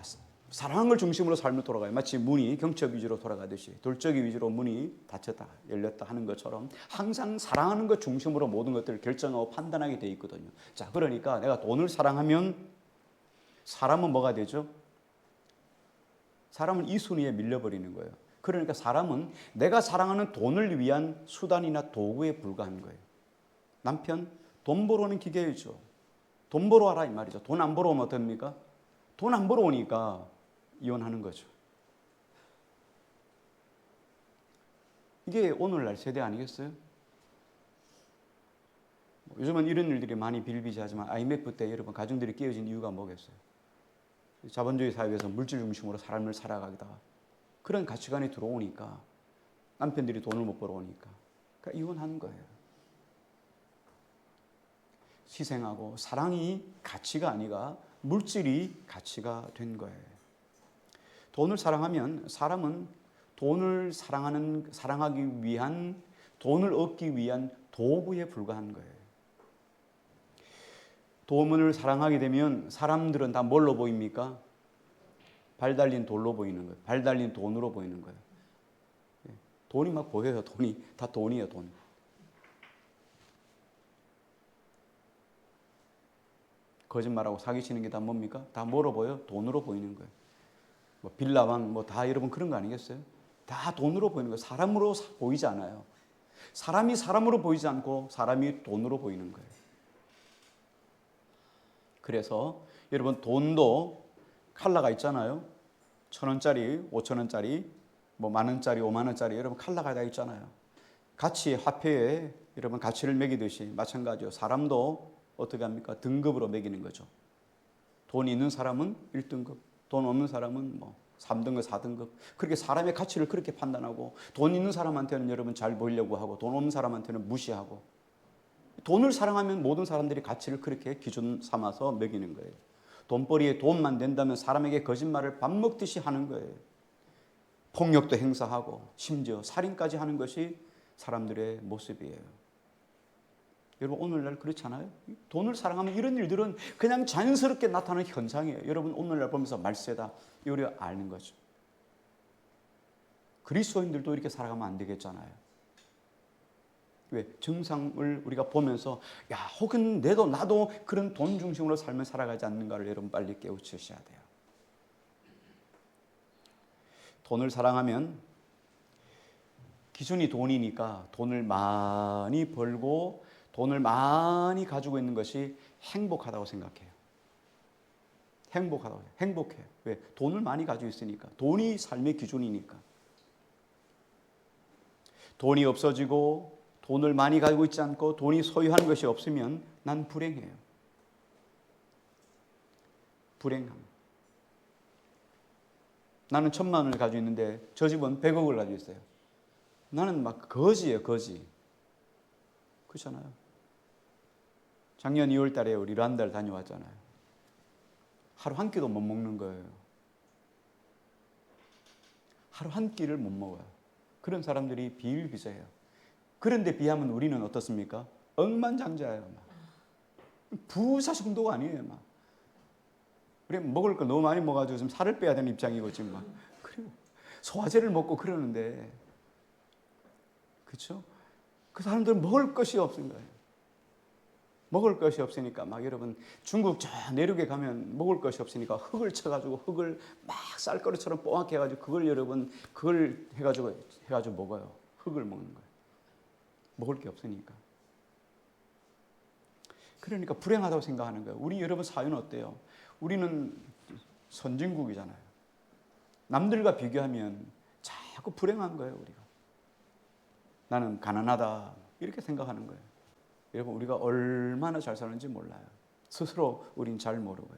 사랑하는 걸 중심으로 삶을 돌아가요. 마치 문이 경첩 위주로 돌아가듯이 돌적이 위주로 문이 닫혔다 열렸다 하는 것처럼 항상 사랑하는 것 중심으로 모든 것들을 결정하고 판단하게 돼 있거든요. 자, 그러니까 내가 돈을 사랑하면 사람은 뭐가 되죠? 사람은 이 순위에 밀려버리는 거예요. 그러니까 사람은 내가 사랑하는 돈을 위한 수단이나 도구에 불과한 거예요. 남편, 돈 벌어오는 기계이죠. 돈 벌어와라 이 말이죠. 돈 안 벌어오면 어떡합니까? 돈 안 벌어오니까 이혼하는 거죠. 이게 오늘날 세대 아니겠어요? 요즘은 이런 일들이 많이 비일비재하지만 IMF 때 여러분 가정들이 깨어진 이유가 뭐겠어요? 자본주의 사회에서 물질 중심으로 삶을 살아가다가 그런 가치관이 들어오니까 남편들이 돈을 못 벌어오니까 그러니까 이혼하는 거예요. 희생하고 사랑이 가치가 아니라 물질이 가치가 된 거예요. 돈을 사랑하면 사람은 돈을 사랑하기 위한 돈을 얻기 위한 도구에 불과한 거예요. 돈을 사랑하게 되면 사람들은 다 뭘로 보입니까? 발 달린 돌로 보이는 거예요. 발 달린 돈으로 보이는 거예요. 돈이 막 보여요. 돈이 다 돈이에요. 돈. 거짓말하고 사기치는 게 다 뭡니까? 다 뭐로 보여? 돈으로 보이는 거예요. 뭐 빌라왕 뭐 다 여러분 그런 거 아니겠어요? 다 돈으로 보이는 거예요. 사람으로 보이지 않아요. 사람이 사람으로 보이지 않고 사람이 돈으로 보이는 거예요. 그래서 여러분 돈도 칼라가 있잖아요. 1,000원짜리, 5,000원짜리, 뭐 만원짜리, 5만원짜리 여러분 칼라가 다 있잖아요. 가치 화폐에 여러분 가치를 매기듯이 마찬가지요. 사람도 어떻게 합니까? 등급으로 매기는 거죠. 돈이 있는 사람은 1등급, 돈 없는 사람은 뭐 3등급, 4등급. 그렇게 사람의 가치를 그렇게 판단하고 돈 있는 사람한테는 여러분 잘 보이려고 하고 돈 없는 사람한테는 무시하고 돈을 사랑하면 모든 사람들이 가치를 그렇게 기준 삼아서 매기는 거예요. 돈벌이에 돈만 된다면 사람에게 거짓말을 밥 먹듯이 하는 거예요. 폭력도 행사하고 심지어 살인까지 하는 것이 사람들의 모습이에요. 여러분 오늘날 그렇지 않아요? 돈을 사랑하면 이런 일들은 그냥 자연스럽게 나타나는 현상이에요. 여러분 오늘날 보면서 말세다 우리가 아는 거죠. 그리스도인들도 이렇게 살아가면 안 되겠잖아요. 왜? 증상을 우리가 보면서 야 혹은 나도 그런 돈 중심으로 삶을 살아가지 않는가를 여러분 빨리 깨우치셔야 돼요. 돈을 사랑하면 기준이 돈이니까 돈을 많이 벌고 돈을 많이 가지고 있는 것이 행복하다고 생각해요. 행복해요. 왜? 돈을 많이 가지고 있으니까. 돈이 삶의 기준이니까. 돈이 없어지고 돈을 많이 가지고 있지 않고 돈이 소유하는 것이 없으면 난 불행해요. 불행함. 나는 1,000만 원을 가지고 있는데 저 집은 100억을 가지고 있어요. 나는 막 거지예요, 거지. 그렇잖아요. 작년 2월 달에 우리 란다를 다녀왔잖아요. 하루 한 끼도 못 먹는 거예요. 하루 한 끼를 못 먹어요. 그런 사람들이 비일비재해요. 그런데 비하면 우리는 어떻습니까? 억만장자예요. 막. 부자 정도가 아니에요. 막. 우리 먹을 거 너무 많이 먹어가지고 지금 살을 빼야 되는 입장이고 지금 막. 그리고 소화제를 먹고 그러는데, 그렇죠? 그 사람들은 먹을 것이 없은 거예요. 먹을 것이 없으니까 막 여러분 중국 저 내륙에 가면 먹을 것이 없으니까 흙을 쳐가지고 흙을 막 쌀가루처럼 뽀얗게 해가지고 그걸 여러분 그걸 해가지고 먹어요. 흙을 먹는 거예요. 먹을 게 없으니까. 그러니까 불행하다고 생각하는 거예요. 우리 여러분 사회는 어때요? 우리는 선진국이잖아요. 남들과 비교하면 자꾸 불행한 거예요, 우리가. 나는 가난하다 이렇게 생각하는 거예요. 여러분 우리가 얼마나 잘 사는지 몰라요. 스스로 우린 잘 모르고요.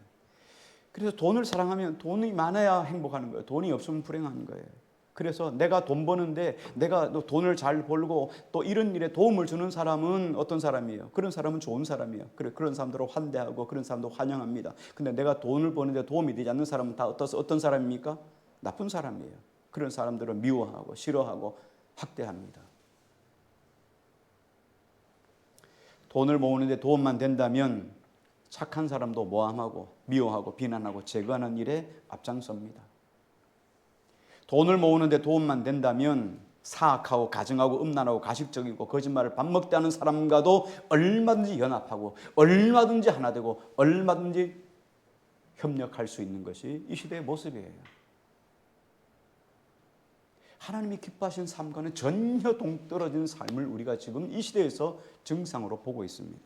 그래서 돈을 사랑하면 돈이 많아야 행복하는 거예요. 돈이 없으면 불행한 거예요. 그래서 내가 돈 버는데 내가 돈을 잘 벌고 또 이런 일에 도움을 주는 사람은 어떤 사람이에요? 그런 사람은 좋은 사람이에요. 그런 사람들을 환대하고 그런 사람도 환영합니다. 근데 내가 돈을 버는데 도움이 되지 않는 사람은 다 어떤 사람입니까? 나쁜 사람이에요. 그런 사람들은 미워하고 싫어하고 학대합니다. 돈을 모으는데 도움만 된다면 착한 사람도 모함하고 미워하고 비난하고 제거하는 일에 앞장섭니다. 돈을 모으는데 도움만 된다면 사악하고 가증하고 음란하고 가식적이고 거짓말을 밥 먹다는 사람과도 얼마든지 연합하고 얼마든지 하나 되고 얼마든지 협력할 수 있는 것이 이 시대의 모습이에요. 하나님이 기뻐하시는 삶과는 전혀 동떨어진 삶을 우리가 지금 이 시대에서 증상으로 보고 있습니다.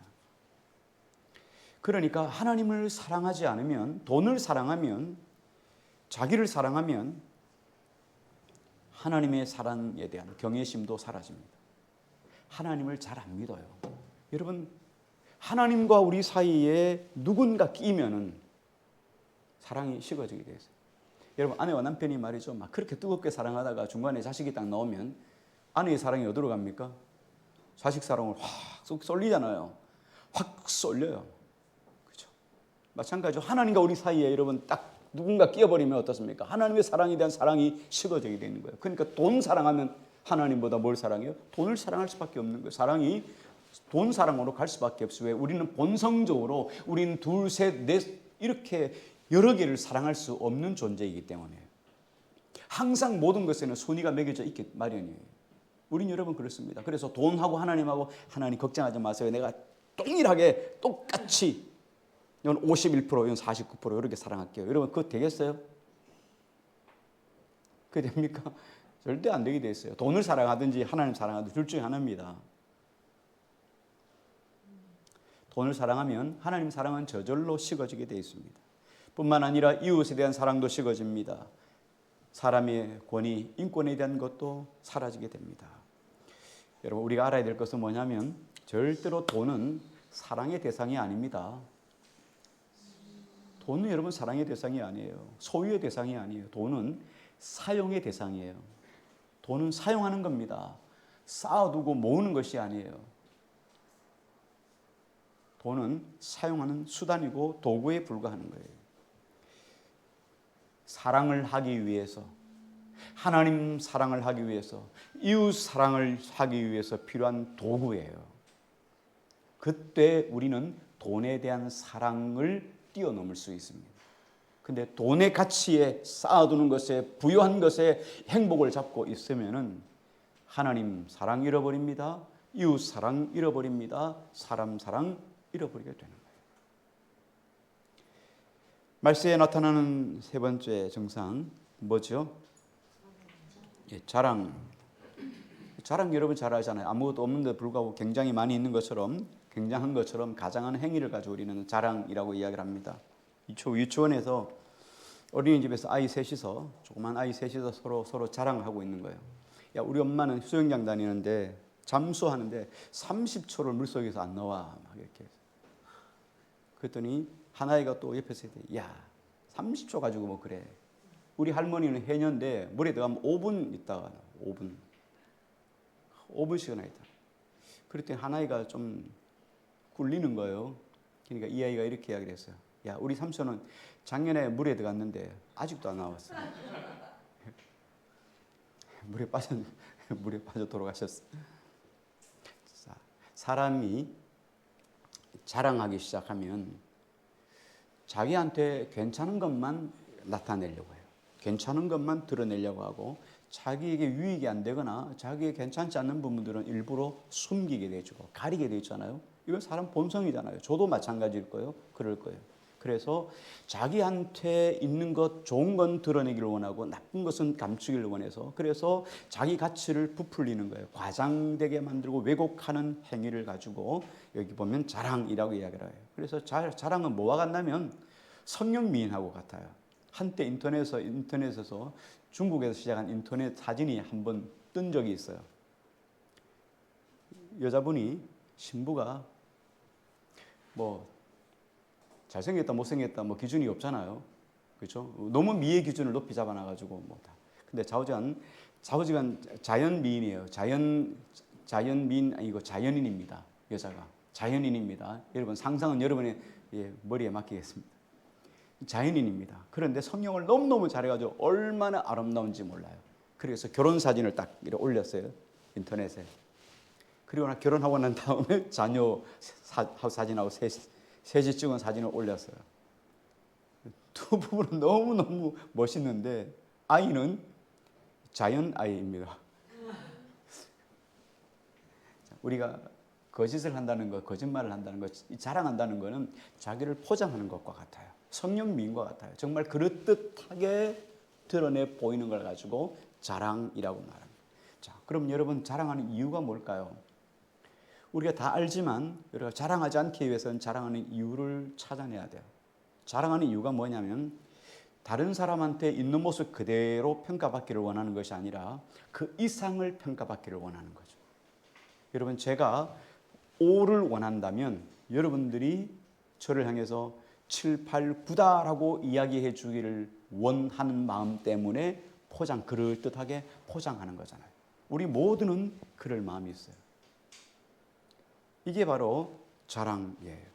그러니까 하나님을 사랑하지 않으면, 돈을 사랑하면, 자기를 사랑하면 하나님의 사랑에 대한 경외심도 사라집니다. 하나님을 잘 안 믿어요. 여러분, 하나님과 우리 사이에 누군가 끼면은 사랑이 식어지게 되어 있어요. 여러분, 아내와 남편이 말이죠, 막 그렇게 뜨겁게 사랑하다가 중간에 자식이 딱 나오면 아내의 사랑이 어디로 갑니까? 자식 사랑을 확 쏠리잖아요. 확 쏠려요. 그렇죠? 마찬가지로 하나님과 우리 사이에 여러분 딱 누군가 끼어버리면 어떻습니까? 하나님의 사랑에 대한 사랑이 식어지게 되는 거예요. 그러니까 돈 사랑하면 하나님보다 뭘 사랑해요? 돈을 사랑할 수밖에 없는 거예요. 사랑이 돈 사랑으로 갈 수밖에 없어요. 왜? 우리는 본성적으로 우리는 둘, 셋, 넷 이렇게 여러 개를 사랑할 수 없는 존재이기 때문에 항상 모든 것에는 순위가 매겨져 있기 마련이에요. 우린 여러분 그렇습니다. 그래서 돈하고 하나님하고 하나님 걱정하지 마세요. 내가 동일하게 똑같이 이건 51%, 이건 49% 이렇게 사랑할게요. 여러분 그거 되겠어요? 그게 됩니까? 절대 안 되게 돼 있어요. 돈을 사랑하든지 하나님 사랑하든지 둘 중에 하나입니다. 돈을 사랑하면 하나님 사랑은 저절로 식어지게 돼 있습니다. 뿐만 아니라 이웃에 대한 사랑도 식어집니다. 사람의 권위, 인권에 대한 것도 사라지게 됩니다. 여러분 우리가 알아야 될 것은 뭐냐면 절대로 돈은 사랑의 대상이 아닙니다. 돈은 여러분 사랑의 대상이 아니에요. 소유의 대상이 아니에요. 돈은 사용의 대상이에요. 돈은 사용하는 겁니다. 쌓아두고 모으는 것이 아니에요. 돈은 사용하는 수단이고 도구에 불과하는 거예요. 사랑을 하기 위해서, 하나님 사랑을 하기 위해서, 이웃 사랑을 하기 위해서 필요한 도구예요. 그때 우리는 돈에 대한 사랑을 뛰어넘을 수 있습니다. 근데 돈의 가치에 쌓아두는 것에 부유한 것에 행복을 잡고 있으면은 하나님 사랑 잃어버립니다. 이웃 사랑 잃어버립니다. 사람 사랑 잃어버리게 되는 거예요. 말세에 나타나는 세 번째 증상 뭐죠? 자랑. 자랑 여러분 잘 아시잖아요. 아무것도 없는데 불구하고 굉장히 많이 있는 것처럼, 굉장한 것처럼 가장한 행위를 가지고 우리는 자랑이라고 이야기를 합니다. 유치원에서 어린이집에서 아이 셋이서, 조그만 아이 셋이서 서로 자랑을 하고 있는 거예요. 야, 우리 엄마는 수영장 다니는데 잠수하는데 30초를 물속에서 안 나와. 막 이렇게. 그랬더니 한 아이가 또 옆에서 야, 30초 가지고 뭐 그래. 우리 할머니는 해녀인데 물에 들어가면 5분 있다가 5분씩이나 있다. 그랬더니 한 아이가 좀 굴리는 거예요. 그러니까 이 아이가 이렇게 이야기를 했어요. 야, 우리 삼촌은 작년에 물에 들어갔는데 아직도 안 나왔어. 물에 빠져 돌아가셨어. 사람이 자랑하기 시작하면 자기한테 괜찮은 것만 나타내려고 해요. 괜찮은 것만 드러내려고 하고 자기에게 유익이 안 되거나 자기에게 괜찮지 않는 부분들은 일부러 숨기게 되죠. 가리게 돼 있잖아요. 이건 사람 본성이잖아요. 저도 마찬가지일 거예요. 그럴 거예요. 그래서 자기한테 있는 것, 좋은 건 드러내기를 원하고 나쁜 것은 감추기를 원해서 그래서 자기 가치를 부풀리는 거예요. 과장되게 만들고 왜곡하는 행위를 가지고 여기 보면 자랑이라고 이야기를 해요. 그래서 자랑은 뭐와 같냐면 성령미인하고 같아요. 한때 인터넷에서 중국에서 시작한 인터넷 사진이 한번 뜬 적이 있어요. 여자분이 신부가 뭐 잘생겼다 못생겼다 뭐 기준이 없잖아요. 그렇죠? 너무 미의 기준을 높이 잡아놔가지고 뭐다. 근데 좌우지간 자연미인이에요. 자연미인 아니고 자연인입니다. 여자가 자연인입니다. 여러분 상상은 여러분의 머리에 맡기겠습니다. 자연인입니다. 그런데 성령을 너무너무 잘해가지고 얼마나 아름다운지 몰라요. 그래서 결혼 사진을 딱 이렇게 올렸어요. 인터넷에. 그리고 결혼하고 난 다음에 자녀 사진하고 셋이 찍은 사진을 올렸어요. 두 부부는 너무너무 멋있는데 아이는 자연 아이입니다. 우리가 거짓을 한다는 것, 거짓말을 한다는 것, 자랑한다는 것은 자기를 포장하는 것과 같아요. 성령미인과 같아요. 정말 그럴듯하게 드러내 보이는 걸 가지고 자랑이라고 말합니다. 자, 그럼 여러분 자랑하는 이유가 뭘까요? 우리가 다 알지만 우리가 자랑하지 않기 위해서는 자랑하는 이유를 찾아내야 돼요. 자랑하는 이유가 뭐냐면 다른 사람한테 있는 모습 그대로 평가받기를 원하는 것이 아니라 그 이상을 평가받기를 원하는 거죠. 여러분 제가 5를 원한다면 여러분들이 저를 향해서 7, 8, 9다라고 이야기해 주기를 원하는 마음 때문에 그럴듯하게 포장하는 거잖아요. 우리 모두는 그럴 마음이 있어요. 이게 바로 자랑이에요.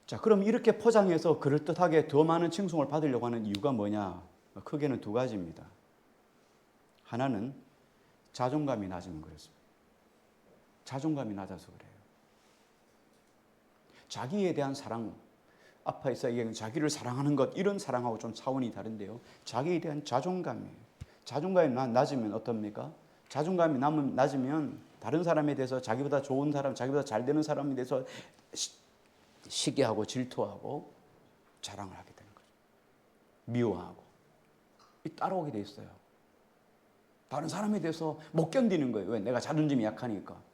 자, 그럼 이렇게 포장해서 그럴듯하게 더 많은 칭송을 받으려고 하는 이유가 뭐냐? 크게는 두 가지입니다. 하나는 자존감이 낮으면 그렇습니다. 자존감이 낮아서 그래요. 자기에 대한 사랑, 아파에서 얘기하는 자기를 사랑하는 것, 이런 사랑하고 좀 차원이 다른데요. 자기에 대한 자존감이에요. 자존감이 낮으면 어떻습니까? 자존감이 낮으면 다른 사람에 대해서 자기보다 좋은 사람, 자기보다 잘 되는 사람에 대해서 시기하고 질투하고 자랑을 하게 되는 거죠. 미워하고. 따라오게 돼 있어요. 다른 사람에 대해서 못 견디는 거예요. 왜? 내가 자존심이 약하니까.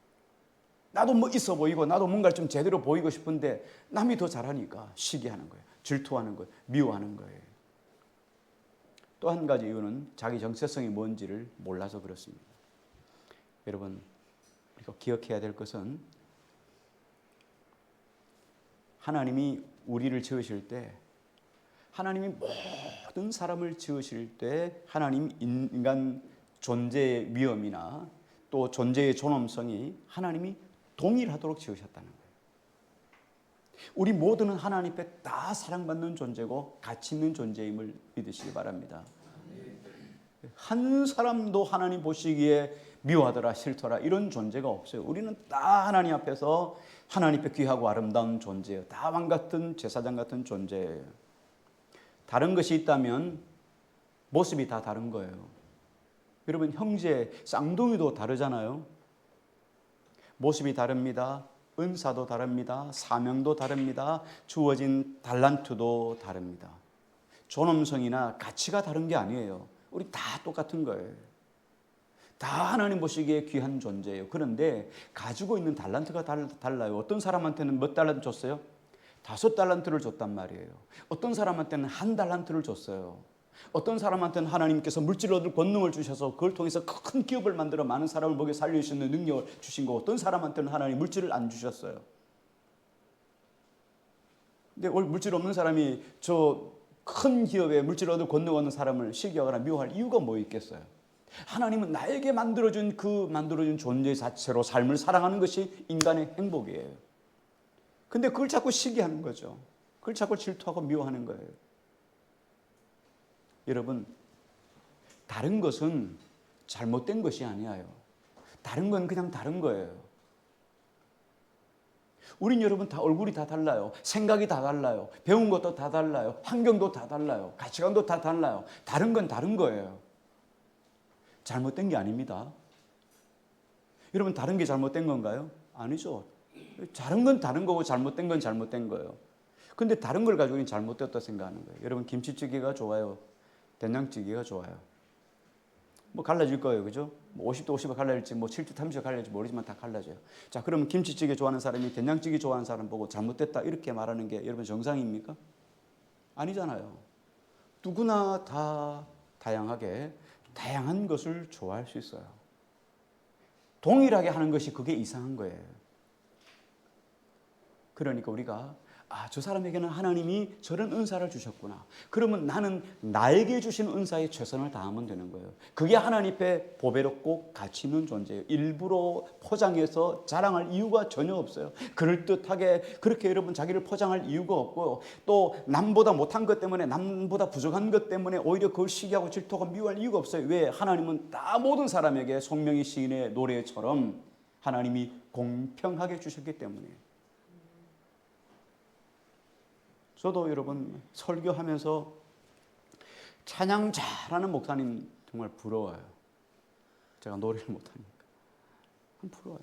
나도 뭐 있어 보이고 나도 뭔가를 좀 제대로 보이고 싶은데 남이 더 잘하니까 시기하는 거예요. 질투하는 거예요. 미워하는 거예요. 또 한 가지 이유는 자기 정체성이 뭔지를 몰라서 그렇습니다. 여러분, 우리가 기억해야 될 것은 하나님이 우리를 지으실 때 하나님이 모든 사람을 지으실 때 하나님 인간 존재의 위험이나 또 존재의 존엄성이 하나님이 동일하도록 지으셨다는 거예요. 우리 모두는 하나님 앞에 다 사랑받는 존재고 가치 있는 존재임을 믿으시기 바랍니다. 한 사람도 하나님 보시기에 미워하더라 싫더라 이런 존재가 없어요. 우리는 다 하나님 앞에서 하나님 앞에 귀하고 아름다운 존재예요. 다 왕 같은 제사장 같은 존재예요. 다른 것이 있다면 모습이 다 다른 거예요. 여러분 형제 쌍둥이도 다르잖아요. 모습이 다릅니다. 은사도 다릅니다. 사명도 다릅니다. 주어진 달란트도 다릅니다. 존엄성이나 가치가 다른 게 아니에요. 우리 다 똑같은 거예요. 다 하나님 보시기에 귀한 존재예요. 그런데 가지고 있는 달란트가 달라요. 어떤 사람한테는 몇 달란트 줬어요? 5달란트를 줬단 말이에요. 어떤 사람한테는 1달란트를 줬어요. 어떤 사람한테는 하나님께서 물질을 얻을 권능을 주셔서 그걸 통해서 큰 기업을 만들어 많은 사람을 먹여 살릴 수 있는 능력을 주신 거고 어떤 사람한테는 하나님 물질을 안 주셨어요. 근데 물질 없는 사람이 저 큰 기업에 물질을 얻을 권능 얻는 사람을 시기하거나 미워할 이유가 뭐 있겠어요? 하나님은 나에게 만들어준 존재 자체로 삶을 살아가는 것이 인간의 행복이에요. 근데 그걸 자꾸 시기하는 거죠. 그걸 자꾸 질투하고 미워하는 거예요. 여러분, 다른 것은 잘못된 것이 아니에요. 다른 건 그냥 다른 거예요. 우린 여러분 다 얼굴이 다 달라요. 생각이 다 달라요. 배운 것도 다 달라요. 환경도 다 달라요. 가치관도 다 달라요. 다른 건 다른 거예요. 잘못된 게 아닙니다. 여러분 다른 게 잘못된 건가요? 아니죠. 다른 건 다른 거고 잘못된 건 잘못된 거예요. 근데 다른 걸 가지고는 잘못됐다고 생각하는 거예요. 여러분 김치찌개가 좋아요? 된장찌개가 좋아요? 뭐 갈라질 거예요. 그죠? 뭐 50도 50에 갈라질지 뭐 70도 30에 갈라질지 모르지만 다 갈라져요. 자, 그러면 김치찌개 좋아하는 사람이 된장찌개 좋아하는 사람 보고 잘못됐다 이렇게 말하는 게 여러분 정상입니까? 아니잖아요. 누구나 다 다양하게 다양한 것을 좋아할 수 있어요. 동일하게 하는 것이 그게 이상한 거예요. 그러니까 우리가 저 사람에게는 하나님이 저런 은사를 주셨구나. 그러면 나는 나에게 주신 은사에 최선을 다하면 되는 거예요. 그게 하나님 앞에 보배롭고 가치 있는 존재예요. 일부러 포장해서 자랑할 이유가 전혀 없어요. 그럴듯하게 그렇게 여러분 자기를 포장할 이유가 없고요. 또 남보다 못한 것 때문에 남보다 부족한 것 때문에 오히려 그걸 시기하고 질투하고 미워할 이유가 없어요. 왜? 하나님은 다 모든 사람에게 송명희 시인의 노래처럼 하나님이 공평하게 주셨기 때문에. 저도 여러분 설교하면서 찬양 잘하는 목사님 정말 부러워요. 제가 노래를 못하니까. 부러워요.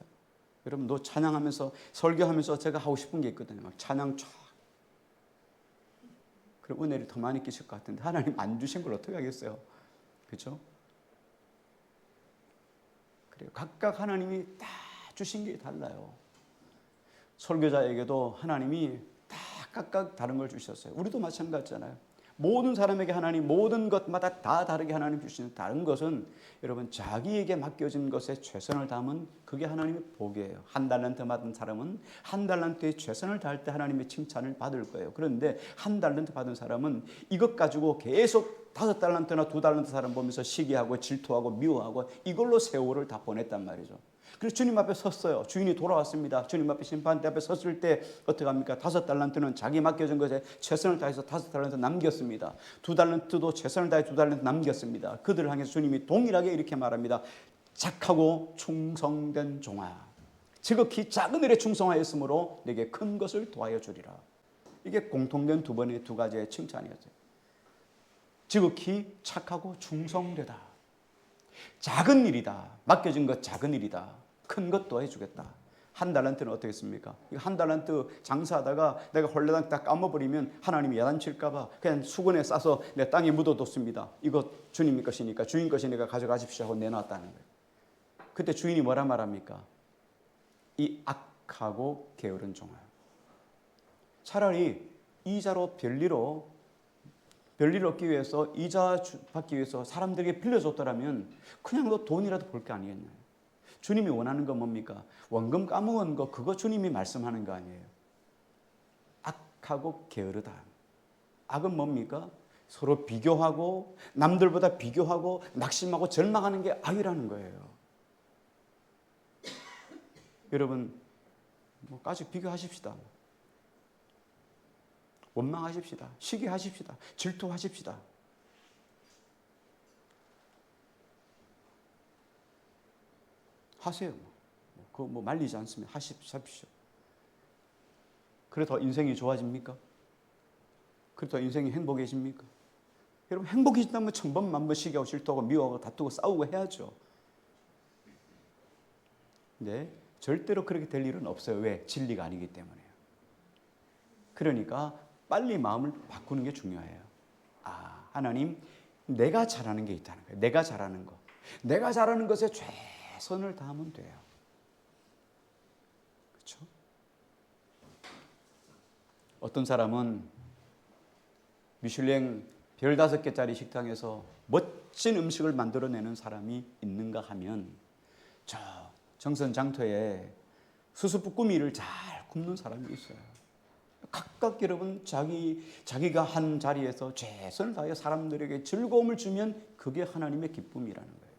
여러분 너 찬양하면서 설교하면서 제가 하고 싶은 게 있거든요. 막 찬양 쫙. 그럼 은혜를 더 많이 끼실 것 같은데 하나님 안 주신 걸 어떻게 하겠어요? 그렇죠? 그래요. 각각 하나님이 다 주신 게 달라요. 설교자에게도 하나님이 각각 다른 걸 주셨어요. 우리도 마찬가지잖아요. 모든 사람에게 하나님 모든 것마다 다 다르게 하나님 주시는 다른 것은 여러분 자기에게 맡겨진 것에 최선을 다하면 그게 하나님의 복이에요. 한 달란트 받은 사람은 한 달란트에 최선을 다할 때 하나님의 칭찬을 받을 거예요. 그런데 한 달란트 받은 사람은 이것 가지고 계속 5달란트나 2달란트 사람 보면서 시기하고 질투하고 미워하고 이걸로 세월을 다 보냈단 말이죠. 그래서 주님 앞에 섰어요. 주인이 돌아왔습니다. 주님 앞에 심판대 앞에 섰을 때 어떻게 합니까? 5달란트는 자기 맡겨진 것에 최선을 다해서 5달란트 남겼습니다. 2달란트도 최선을 다해 2달란트 남겼습니다. 그들을 향해서 주님이 동일하게 이렇게 말합니다. 착하고 충성된 종아, 지극히 작은 일에 충성하였으므로 내게 큰 것을 더하여 주리라. 이게 공통된 두 가지의 칭찬이었어요. 지극히 착하고 충성되다. 작은 일이다. 맡겨진 것 작은 일이다. 큰 것도 해주겠다. 한 달란트는 어떻게 했습니까? 한 달란트 장사하다가 내가 홀레당 딱 까먹어버리면 하나님이 야단칠까봐 그냥 수건에 싸서 내 땅에 묻어뒀습니다. 이거 주님 것이니까 주인 것이니까 가져가십시오 하고 내놨다는 거예요. 그때 주인이 뭐라 말합니까? 이 악하고 게으른 종아. 차라리 이자로 별리로 얻기 위해서 이자 받기 위해서 사람들에게 빌려줬더라면 그냥 너 돈이라도 벌 게 아니겠나요? 주님이 원하는 건 뭡니까? 원금 까먹은 거 그거 주님이 말씀하는 거 아니에요. 악하고 게으르다. 악은 뭡니까? 서로 비교하고 남들보다 비교하고 낙심하고 절망하는 게 악이라는 거예요. 여러분 까지 비교하십시다. 원망하십시다. 시기하십시다. 질투하십시다. 하세요. 그거 말리지 않습니다. 하십시오. 그래 더 인생이 좋아집니까? 그래 더 인생이 행복해집니까? 여러분 행복해진다면 천번만번 시기하고 질투하고 미워하고 다투고 싸우고 해야죠. 근데 절대로 그렇게 될 일은 없어요. 왜? 진리가 아니기 때문에요. 그러니까 빨리 마음을 바꾸는 게 중요해요. 하나님 내가 잘하는 게 있다는 거예요. 내가 잘하는 거. 내가 잘하는 것에 최선을 다하면 돼요. 그렇죠? 어떤 사람은 미슐랭 별 5개짜리 식당에서 멋진 음식을 만들어내는 사람이 있는가 하면 저 정선장터에 수수부꾸미를 잘 굽는 사람이 있어요. 각각 여러분 자기가 한 자리에서 최선을 다해 사람들에게 즐거움을 주면 그게 하나님의 기쁨이라는 거예요.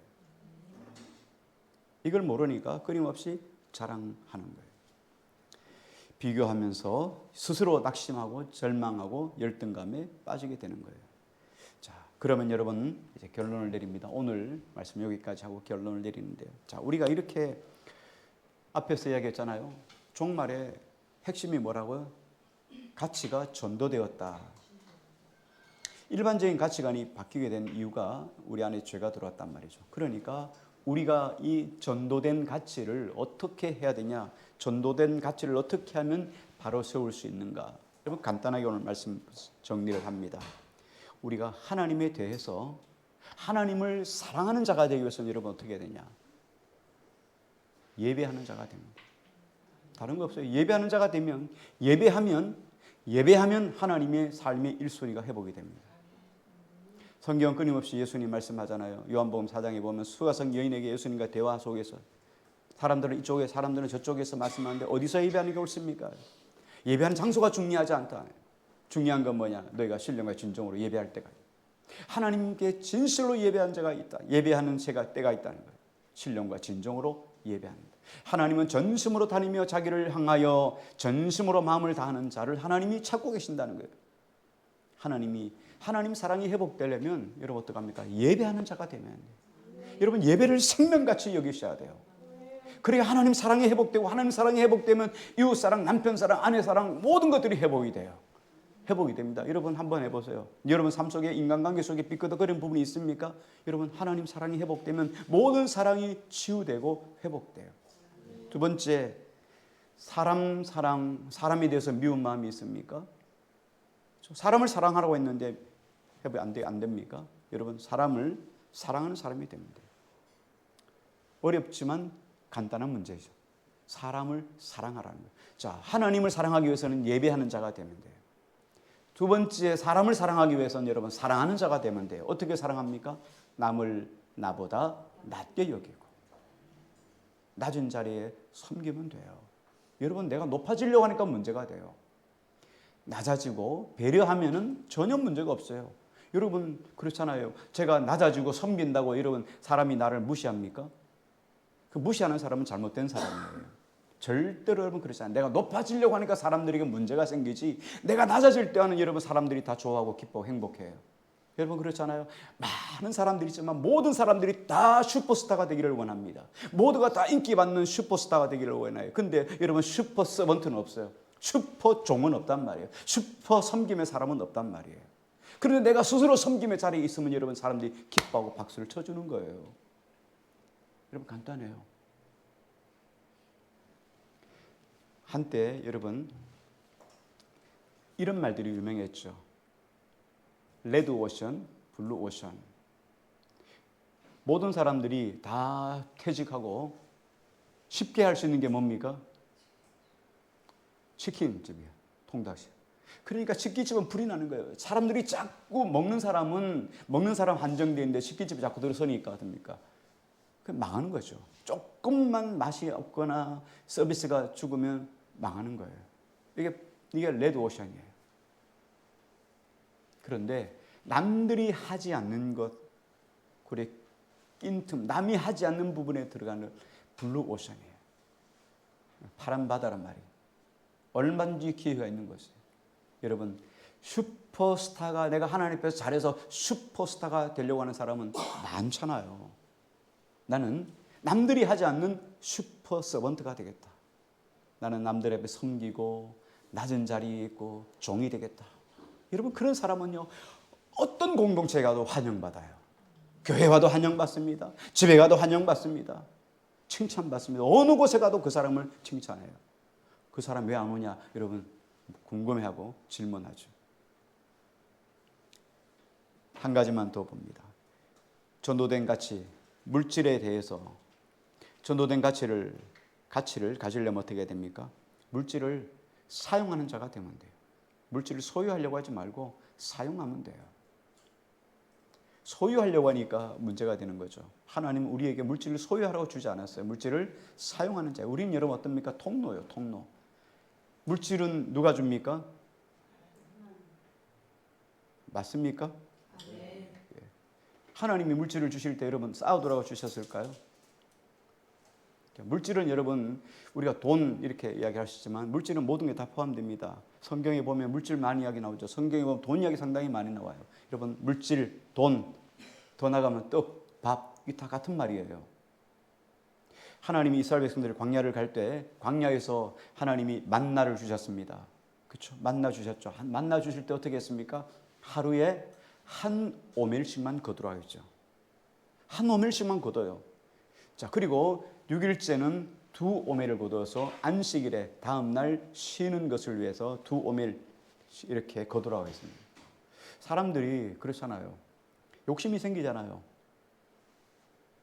이걸 모르니까 끊임없이 자랑하는 거예요. 비교하면서 스스로 낙심하고 절망하고 열등감에 빠지게 되는 거예요. 자, 그러면 여러분 이제 결론을 내립니다. 오늘 말씀 여기까지 하고 결론을 내리는데요. 자, 우리가 이렇게 앞에서 이야기했잖아요. 종말에 핵심이 뭐라고요? 가치가 전도되었다. 일반적인 가치관이 바뀌게 된 이유가 우리 안에 죄가 들어왔단 말이죠. 그러니까 우리가 이 전도된 가치를 어떻게 해야 되냐, 전도된 가치를 어떻게 하면 바로 세울 수 있는가. 여러분 간단하게 오늘 말씀 정리를 합니다. 우리가 하나님에 대해서 하나님을 사랑하는 자가 되기 위해서는 여러분 어떻게 해야 되냐? 예배하는 자가 됩니다. 다른 거 없어요. 예배하는 자가 되면 예배하면 하나님의 삶의 일소리가 회복이 됩니다. 성경 끊임없이 예수님 말씀하잖아요. 요한복음 4장에 보면 수가성 여인에게 예수님과 대화 속에서 사람들은 이쪽에 사람들은 저쪽에서 말씀하는데 어디서 예배하는 게 옳습니까? 예배하는 장소가 중요하지 않다. 중요한 건 뭐냐? 너희가 신령과 진정으로 예배할 때가 있다. 하나님께 진실로 예배하는 자가 있다. 예배하는 때가 있다는 거예요. 신령과 진정으로 예배합니다. 하나님은 전심으로 다니며 자기를 향하여 전심으로 마음을 다하는 자를 하나님이 찾고 계신다는 거예요. 하나님 사랑이 회복되려면 여러분 어떡합니까? 예배하는 자가 되면 돼요. 여러분 예배를 생명같이 여기셔야 돼요. 그래야 하나님 사랑이 회복되고 하나님 사랑이 회복되면 이웃 사랑, 남편 사랑, 아내 사랑 모든 것들이 회복이 돼요. 회복이 됩니다. 여러분 한번 해보세요. 여러분 삶 속에 인간관계 속에 삐끗거리는 부분이 있습니까? 여러분 하나님 사랑이 회복되면 모든 사랑이 치유되고 회복돼요. 두 번째, 사람에 대해서 미운 마음이 있습니까? 사람을 사랑하라고 했는데 안 됩니까? 여러분 사람을 사랑하는 사람이 됩니다. 어렵지만 간단한 문제죠. 사람을 사랑하라는 거예요. 자, 하나님을 사랑하기 위해서는 예배하는 자가 되면 돼요. 두 번째, 사람을 사랑하기 위해서는 여러분 사랑하는 자가 되면 돼요. 어떻게 사랑합니까? 남을 나보다 낮게 여기고 낮은 자리에 섬기면 돼요. 여러분 내가 높아지려고 하니까 문제가 돼요. 낮아지고 배려하면은 전혀 문제가 없어요. 여러분 그렇잖아요. 제가 낮아지고 섬긴다고 여러분 사람이 나를 무시합니까? 그 무시하는 사람은 잘못된 사람이에요. 절대로 여러분 그렇지 않아요. 내가 높아지려고 하니까 사람들에게 문제가 생기지, 내가 낮아질 때는 여러분 사람들이 다 좋아하고 기뻐하고 행복해요. 여러분 그렇잖아요. 많은 사람들이 있지만 모든 사람들이 다 슈퍼스타가 되기를 원합니다. 모두가 다 인기받는 슈퍼스타가 되기를 원해요. 근데 여러분 슈퍼 서번트는 없어요. 슈퍼 종은 없단 말이에요. 슈퍼 섬김의 사람은 없단 말이에요. 그런데 내가 스스로 섬김의 자리에 있으면 여러분 사람들이 기뻐하고 박수를 쳐주는 거예요. 여러분 간단해요. 한때 여러분 이런 말들이 유명했죠. 레드 오션, 블루 오션. 모든 사람들이 다 퇴직하고 쉽게 할 수 있는 게 뭡니까? 치킨집이야. 통닭이야. 그러니까 치킨집은 불이 나는 거예요. 사람들이 자꾸 먹는 사람 한정되어 있는데 치킨집이 자꾸 들어서니까 됩니까? 망하는 거죠. 조금만 맛이 없거나 서비스가 죽으면 망하는 거예요. 이게 레드 오션이에요. 그런데 남들이 하지 않는 것, 그래 낀 틈, 남이 하지 않는 부분에 들어가는 블루 오션이에요. 파란 바다란 말이에요. 얼마든지 기회가 있는 것이에요. 여러분 슈퍼스타가, 내가 하나님 앞에서 잘해서 슈퍼스타가 되려고 하는 사람은 많잖아요. 나는 남들이 하지 않는 슈퍼 서번트가 되겠다. 나는 남들 앞에 섬기고 낮은 자리에 있고 종이 되겠다. 여러분 그런 사람은요 어떤 공동체에 가도 환영받아요. 교회 와도 환영받습니다. 집에 가도 환영받습니다. 칭찬받습니다. 어느 곳에 가도 그 사람을 칭찬해요. 그 사람 왜 안 오냐 여러분 궁금해하고 질문하죠. 한 가지만 더 봅니다. 전도된 가치, 물질에 대해서 전도된 가치를 가지려면 어떻게 됩니까? 물질을 사용하는 자가 되면 돼요. 물질을 소유하려고 하지 말고 사용하면 돼요. 소유하려고 하니까 문제가 되는 거죠. 하나님은 우리에게 물질을 소유하라고 주지 않았어요. 물질을 사용하는 자예요. 우리는 여러분 어떻습니까? 통로예요. 통로. 물질은 누가 줍니까? 맞습니까? 네. 하나님이 물질을 주실 때 여러분 싸우더라고 주셨을까요? 물질은 여러분 우리가 돈 이렇게 이야기하시지만 물질은 모든 게 다 포함됩니다. 성경에 보면 물질 많이 이야기 나오죠. 성경에 보면 돈 이야기 상당히 많이 나와요. 여러분 물질, 돈, 더 나가면 떡, 밥, 이게 다 같은 말이에요. 하나님이 이스라엘 백성들이 광야를 갈 때 광야에서 하나님이 만나를 주셨습니다. 그렇죠? 만나 주셨죠. 만나 주실 때 어떻게 했습니까? 하루에 한 오멜씩만 거두라 했죠. 한 오멜씩만 거둬요. 자, 그리고 6일째는 두 오멜을 거두어서 안식일에 다음 날 쉬는 것을 위해서 두 오멜 이렇게 거두라고 했습니다. 사람들이 그렇잖아요. 욕심이 생기잖아요.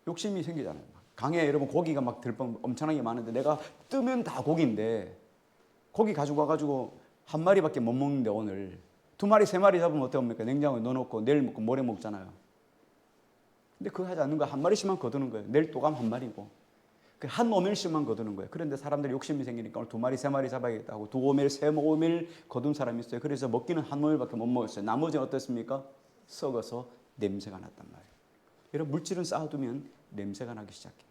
욕심이 생기잖아요. 강에 여러분 고기가 막 들뻥 엄청나게 많은데 내가 뜨면 다 고기인데 고기 가지고 와가지고 한 마리밖에 못 먹는데 오늘 두 마리 세 마리 잡으면 어떡합니까? 냉장고에 넣어놓고 내일 먹고 모레 먹잖아요. 근데 그거 하지 않는 거야. 한 마리씩만 거두는 거예요. 내일 또 가면 한 마리고 한 오멜씩만 거두는 거예요. 그런데 사람들이 욕심이 생기니까 오늘 두 마리 세 마리 잡아야겠다 하고 두 오멜 세 오멜 거둔 사람이 있어요. 그래서 먹기는 한 오멜밖에 못 먹었어요. 나머지는 어떻습니까? 썩어서 냄새가 났단 말이에요. 여러분 물질은 쌓아두면 냄새가 나기 시작해요.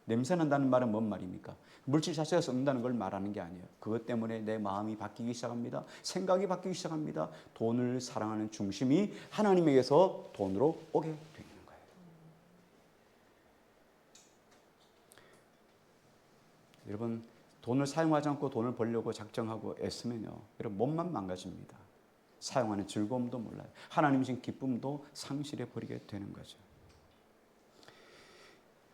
냄새 난다는 말은 뭔 말입니까? 물질 자체가 썩는다는 걸 말하는 게 아니에요. 그것 때문에 내 마음이 바뀌기 시작합니다. 생각이 바뀌기 시작합니다. 돈을 사랑하는 중심이 하나님에게서 돈으로 오게 되는 거예요. 여러분 돈을 사용하지 않고 돈을 벌려고 작정하고 애쓰면요, 여러분 몸만 망가집니다. 사용하는 즐거움도 몰라요. 하나님 주신 기쁨도 상실해 버리게 되는 거죠.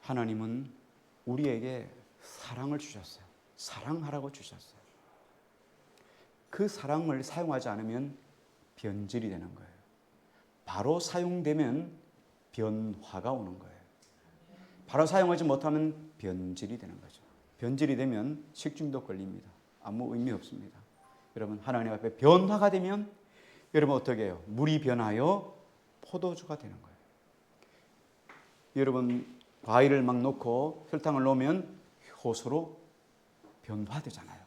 하나님은 우리에게 사랑을 주셨어요. 사랑하라고 주셨어요. 그 사랑을 사용하지 않으면 변질이 되는 거예요. 바로 사용되면 변화가 오는 거예요. 바로 사용하지 못하면 변질이 되는 거죠. 변질이 되면 식중독 걸립니다. 아무 의미 없습니다. 여러분 하나님 앞에 변화가 되면 여러분 어떻게 해요? 물이 변하여 포도주가 되는 거예요. 여러분 과일을 막 넣고 설탕을 넣으면 효소로 변화되잖아요.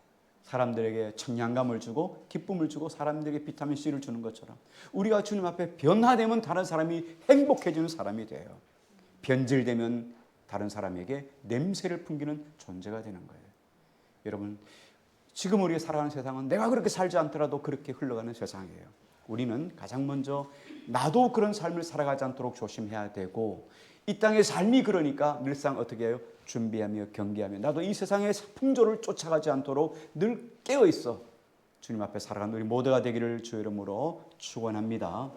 사람들에게 청량감을 주고 기쁨을 주고 사람들에게 비타민C를 주는 것처럼 우리가 주님 앞에 변화되면 다른 사람이 행복해지는 사람이 돼요. 변질되면 다른 사람에게 냄새를 풍기는 존재가 되는 거예요. 여러분 지금 우리가 살아가는 세상은 내가 그렇게 살지 않더라도 그렇게 흘러가는 세상이에요. 우리는 가장 먼저 나도 그런 삶을 살아가지 않도록 조심해야 되고 이 땅의 삶이 그러니까 늘상 어떻게 해요? 준비하며 경계하며 나도 이 세상의 풍조를 쫓아가지 않도록 늘 깨어있어 주님 앞에 살아가는 우리 모두가 되기를 주의 이름으로 축원합니다.